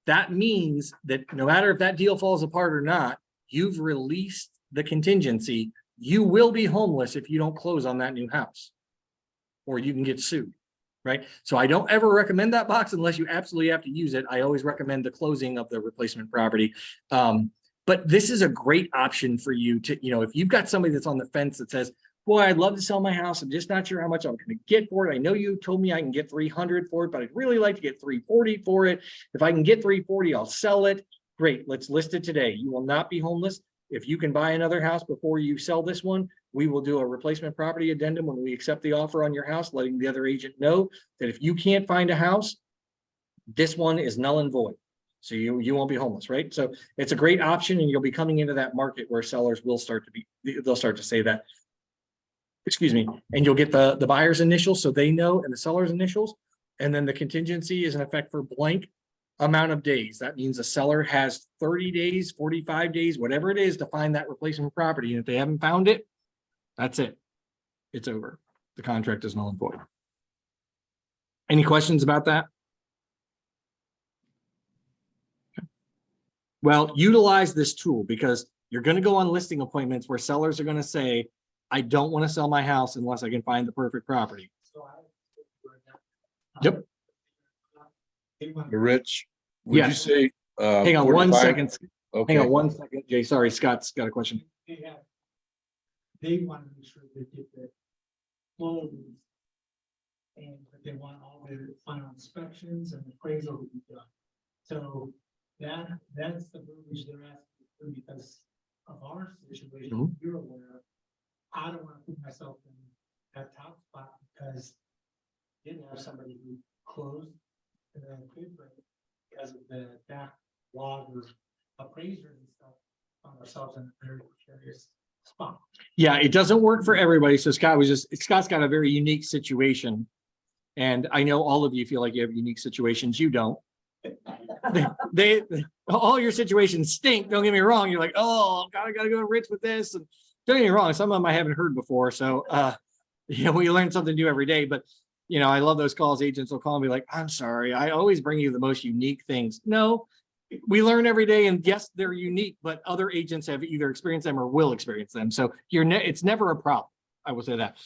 Speaker 1: that means that no matter if that deal falls apart or not, you've released the contingency. You will be homeless if you don't close on that new house, or you can get sued, right? So I don't ever recommend that box unless you absolutely have to use it. I always recommend the closing of the replacement property. But this is a great option for you to, if you've got somebody that's on the fence that says, boy, I'd love to sell my house. I'm just not sure how much I'm going to get for it. I know you told me I can get 300 for it, but I'd really like to get 340 for it. If I can get 340, I'll sell it. Great. Let's list it today. You will not be homeless. If you can buy another house before you sell this one, we will do a replacement property addendum when we accept the offer on your house, letting the other agent know that if you can't find a house, this one is null and void. So you won't be homeless, right? So it's a great option, and you'll be coming into that market where sellers will they'll start to say that, excuse me, and you'll get the buyer's initials so they know, and the seller's initials, and then the contingency is in effect for blank amount of days. That means the seller has 30 days, 45 days, whatever it is, to find that replacement property. And if they haven't found it, that's it. It's over. The contract is null and void. Any questions about that? Okay. Well, utilize this tool, because you're going to go on listing appointments where sellers are going to say, I don't want to sell my house unless I can find the perfect property. Yep.
Speaker 2: Rich, would you
Speaker 1: Yes.
Speaker 2: say?
Speaker 1: Hang on
Speaker 2: 4 to
Speaker 1: 1
Speaker 2: 5?
Speaker 1: second.
Speaker 2: Okay.
Speaker 1: Hang on 1 second, Jay. Sorry, Scott's got a question.
Speaker 3: They want to make sure they get the closed. And but they want all the final inspections and appraisal to be done. So that's the verbiage they're asking for, because of our situation,
Speaker 1: Mhm.
Speaker 3: you're aware. I don't want to put myself in that top spot, because I didn't have somebody who closed and then could, but because of the backlog of appraisers and stuff, found ourselves in a very precarious spot.
Speaker 1: Yeah, it doesn't work for everybody. So Scott's got a very unique situation. And I know all of you feel like you have unique situations. You don't. They all your situations stink. Don't get me wrong. You're like, oh, God, I gotta go to Rich with this. And don't get me wrong, some of them I haven't heard before. So we learn something new every day. But I love those calls. Agents will call and be like, I'm sorry, I always bring you the most unique things. No, we learn every day, and yes, they're unique, but other agents have either experienced them or will experience them. So it's never a problem. I will say that.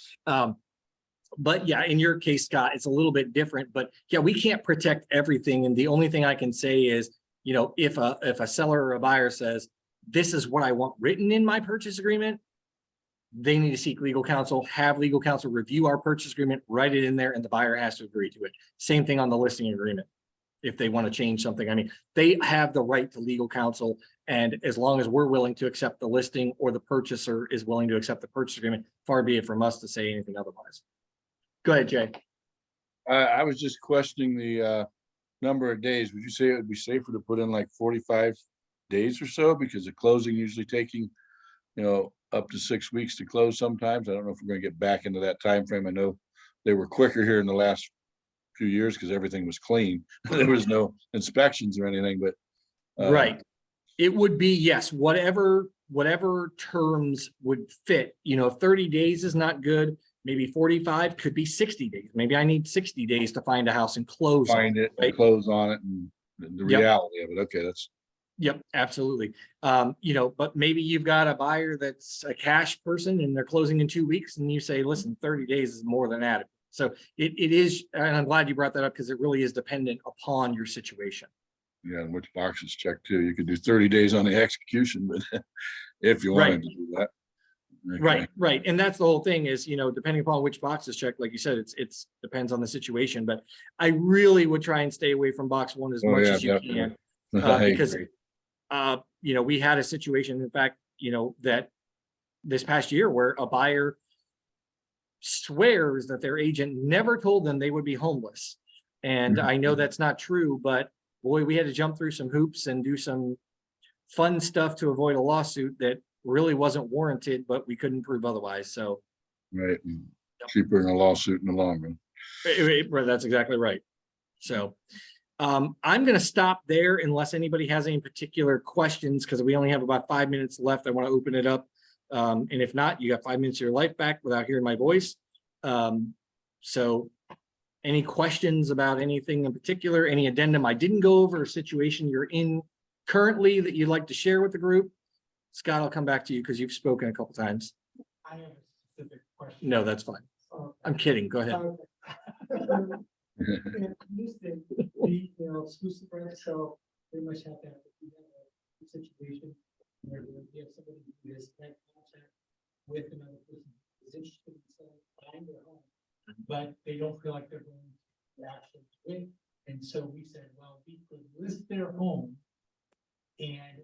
Speaker 1: But yeah, in your case, Scott, it's a little bit different, but yeah, we can't protect everything. And the only thing I can say is, if a seller or a buyer says, this is what I want written in my purchase agreement, they need to seek legal counsel, have legal counsel review our purchase agreement, write it in there, and the buyer has to agree to it. Same thing on the listing agreement. If they want to change something, I mean, they have the right to legal counsel. And as long as we're willing to accept the listing, or the purchaser is willing to accept the purchase agreement, far be it from us to say anything otherwise. Go ahead, Jay.
Speaker 2: I was just questioning the number of days. Would you say it would be safer to put in like 45 days or so, because the closing usually taking, up to 6 weeks to close sometimes? I don't know if we're going to get back into that time frame. I know they were quicker here in the last few years because everything was clean. There was no inspections or anything, but
Speaker 1: Right. It would be, yes, whatever terms would fit. If 30 days is not good, maybe 45, could be 60 days. Maybe I need 60 days to find a house and close on
Speaker 2: find it,
Speaker 1: right?
Speaker 2: and close on it, and the
Speaker 1: Yep.
Speaker 2: reality of it. Okay, that's
Speaker 1: Yep, absolutely. But maybe you've got a buyer that's a cash person and they're closing in 2 weeks, and you say, listen, 30 days is more than adequate. So it is, and I'm glad you brought that up, because it really is dependent upon your situation.
Speaker 2: yeah, and which boxes checked too. You could do 30 days on the execution, but if you wanted to do that. Okay.
Speaker 1: Right. And that's the whole thing is, depending upon which box is checked, like you said, it's depends on the situation, but I really would try and stay away from box one as much
Speaker 2: Yeah,
Speaker 1: as you
Speaker 2: definitely.
Speaker 1: can.
Speaker 2: I
Speaker 1: Because,
Speaker 2: agree.
Speaker 1: we had a situation, in fact, that this past year where a buyer swears that their agent never told them they would be homeless. And I know that's not true, but boy, we had to jump through some hoops and do some fun stuff to avoid a lawsuit that really wasn't warranted, but we couldn't prove otherwise. So
Speaker 2: Right. And cheaper than a lawsuit in the long run.
Speaker 1: that's exactly right. So I'm going to stop there unless anybody has any particular questions, because we only have about 5 minutes left. I want to open it up. And if not, you got 5 minutes of your life back without hearing my voice. So Any questions about anything in particular, any addendum I didn't go over, a situation you're in currently that you'd like to share with the group? Scott, I'll come back to you because you've spoken a couple times.
Speaker 3: I have a specific question.
Speaker 1: No, that's fine. I'm kidding. Go ahead.
Speaker 3: Houston, the, exclusive right, so pretty much have that. If you have a situation where you have somebody who has had contact with another person who is interested in selling, buying their home, but they don't feel like they're going to actually do it. And so we said, well, we could list their home and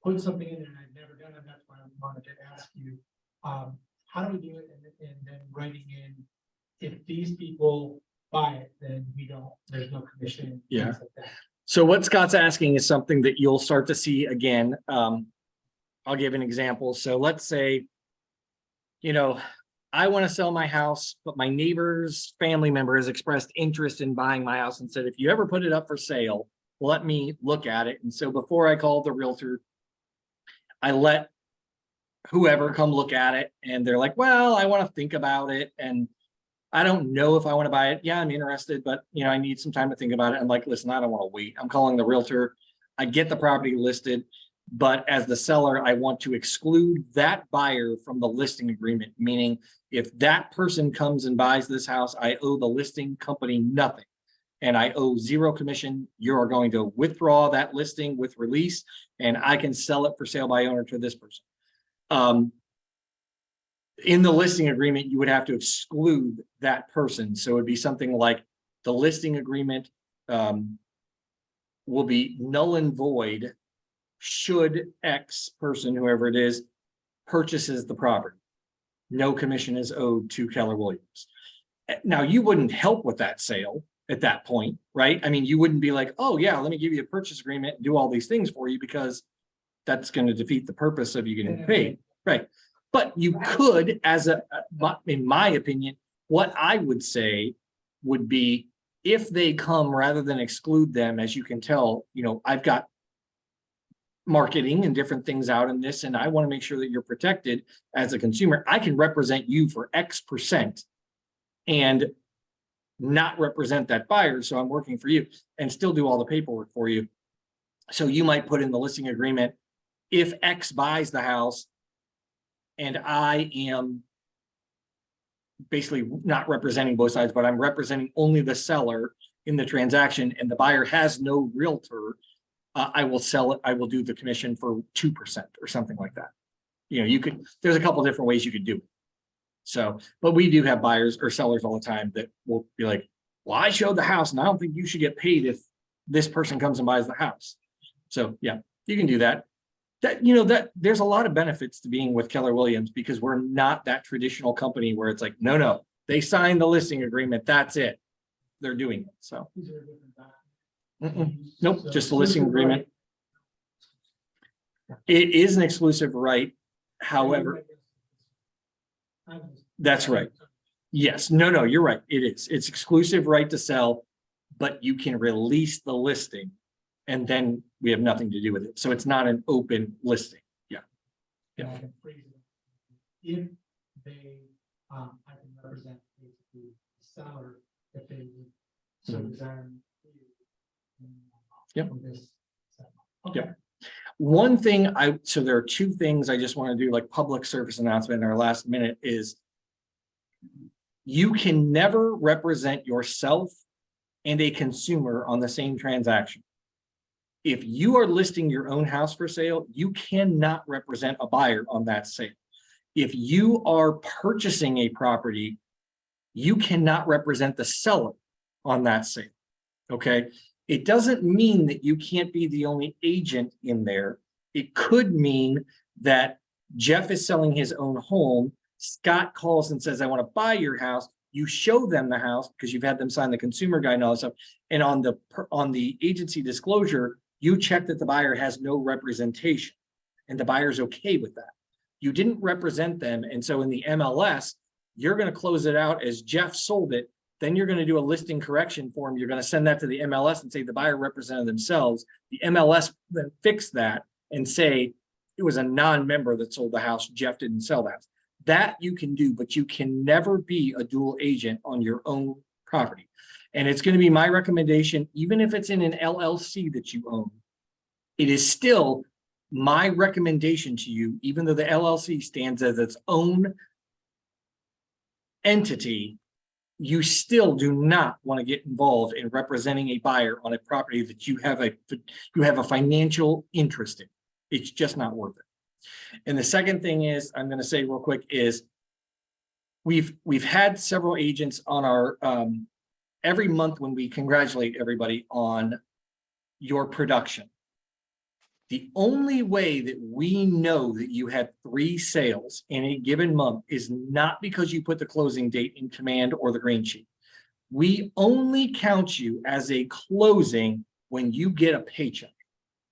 Speaker 3: put something in there, and I've never done it. That's why I wanted to ask you, how do we do it? And then writing in, if these people buy it, then we don't, there's no commission.
Speaker 1: Yeah.
Speaker 3: things like that.
Speaker 1: So what Scott's asking is something that you'll start to see again. I'll give an example. So let's say, I want to sell my house, but my neighbor's family member has expressed interest in buying my house and said, if you ever put it up for sale, let me look at it. And so before I called the realtor, I let whoever come look at it, and they're like, well, I want to think about it. And I don't know if I want to buy it. Yeah, I'm interested, but I need some time to think about it. I'm like, listen, I don't want to wait. I'm calling the realtor. I get the property listed, but as the seller, I want to exclude that buyer from the listing agreement, meaning if that person comes and buys this house, I owe the listing company nothing. And I owe zero commission. You are going to withdraw that listing with release, and I can sell it for sale by owner to this person. In the listing agreement, you would have to exclude that person. So it'd be something like the listing agreement will be null and void should X person, whoever it is, purchases the property. No commission is owed to Keller Williams. Now, you wouldn't help with that sale at that point, right? I mean, you wouldn't be like, oh yeah, let me give you a purchase agreement and do all these things for you, because that's going to defeat the purpose of you getting paid, right? But you could, in my opinion, what I would say would be, if they come, rather than exclude them, as you can tell, I've got marketing and different things out in this, and I want to make sure that you're protected as a consumer. I can represent you for X% and not represent that buyer. So I'm working for you and still do all the paperwork for you. So you might put in the listing agreement, if X buys the house, and I am basically not representing both sides, but I'm representing only the seller in the transaction, and the buyer has no realtor, I will sell it. I will do the commission for 2% or something like that. There's a couple of different ways you could do it. So, but we do have buyers or sellers all the time that will be like, well, I showed the house and I don't think you should get paid if this person comes and buys the house. So yeah, you can do that. That there's a lot of benefits to being with Keller Williams, because we're not that traditional company where it's like, no, they signed the listing agreement. That's it. They're doing it. So
Speaker 3: These are different documents.
Speaker 1: nope,
Speaker 3: So
Speaker 1: just the listing
Speaker 3: exclusive
Speaker 1: agreement.
Speaker 3: right.
Speaker 1: It is an exclusive right. However, that's right. Yes, no, you're right. It is. It's exclusive right to sell, but you can release the listing, and then we have nothing to do with it. So it's not an open listing. Yeah.
Speaker 3: And I can phrase it. If they, I can represent basically the seller if they would so desire.
Speaker 1: Yep.
Speaker 3: This.
Speaker 1: Yep. One thing so there are two things I just want to do, like public service announcement in our last minute, is you can never represent yourself and a consumer on the same transaction. If you are listing your own house for sale, you cannot represent a buyer on that sale. If you are purchasing a property, you cannot represent the seller on that sale. Okay. It doesn't mean that you can't be the only agent in there. It could mean that Jeff is selling his own home. Scott calls and says, I want to buy your house. You show them the house because you've had them sign the consumer guide and all that stuff. And on the agency disclosure, you check that the buyer has no representation, and the buyer's okay with that. You didn't represent them. And so in the MLS, you're going to close it out as Jeff sold it. Then you're going to do a listing correction form. You're going to send that to the MLS and say the buyer represented themselves. The MLS then fix that and say it was a non-member that sold the house. Jeff didn't sell that. That you can do, but you can never be a dual agent on your own property. And it's going to be my recommendation, even if it's in an LLC that you own, it is still my recommendation to you, even though the LLC stands as its own entity, you still do not want to get involved in representing a buyer on a property that you have a financial interest in. It's just not worth it. And the second thing is, I'm going to say real quick, is we've had several agents on our every month when we congratulate everybody on your production. The only way that we know that you had 3 sales in a given month is not because you put the closing date in command or the green sheet. We only count you as a closing when you get a paycheck.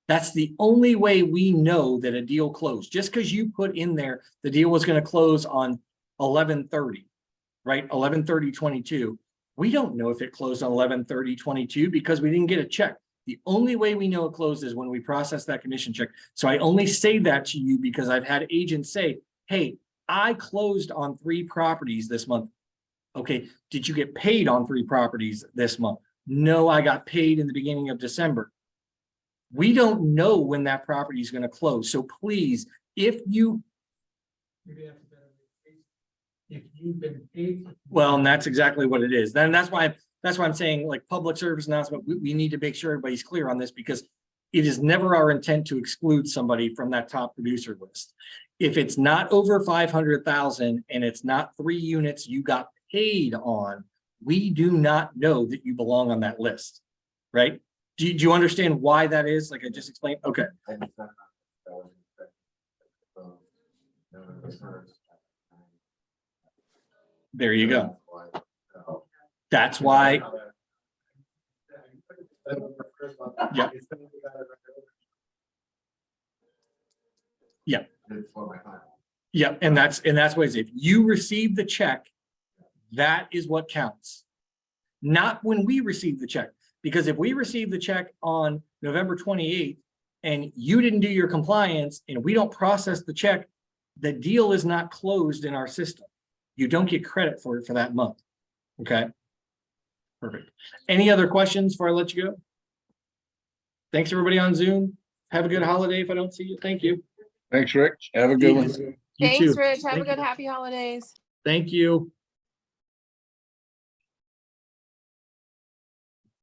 Speaker 1: That's the only way we know that a deal closed. Just because you put in there the deal was going to close on 11/30, right? 11/30/22. We don't know if it closed on 11/30/22 because we didn't get a check. The only way we know it closed is when we process that commission check. So I only say that to you because I've had agents say, hey, I closed on 3 properties this month. Okay, did you get paid on 3 properties this month? No, I got paid in the beginning of December. We don't know when that property is going to close. So please, if you,
Speaker 3: Maybe that's a better way. If you've been paid.
Speaker 1: well, and that's exactly what it is. Then that's why I'm saying, like, public service announcement, we need to make sure everybody's clear on this, because it is never our intent to exclude somebody from that top producer list. If it's not over 500,000 and it's not 3 units you got paid on, we do not know that you belong on that list, right? Do you understand why that is? Like I just explained? Okay.
Speaker 5: I just found out that was expected. So, November 1st.
Speaker 1: There you go.
Speaker 5: So,
Speaker 1: That's why. Yeah. Yeah.
Speaker 5: It's what my time.
Speaker 1: Yeah, and that's what it is. If you receive the check, that is what counts. Not when we receive the check. Because if we receive the check on November 28th and you didn't do your compliance and we don't process the check, the deal is not closed in our system. You don't get credit for it for that month. Okay. Perfect. Any other questions before I let you go? Thanks, everybody on Zoom. Have a good holiday if I don't see you. Thank you.
Speaker 2: Thanks, Rick. Have a good one.
Speaker 1: You
Speaker 6: Thanks,
Speaker 1: too.
Speaker 6: Rich. Have a
Speaker 1: Thank
Speaker 6: good
Speaker 1: you.
Speaker 6: happy holidays.
Speaker 1: Thank you.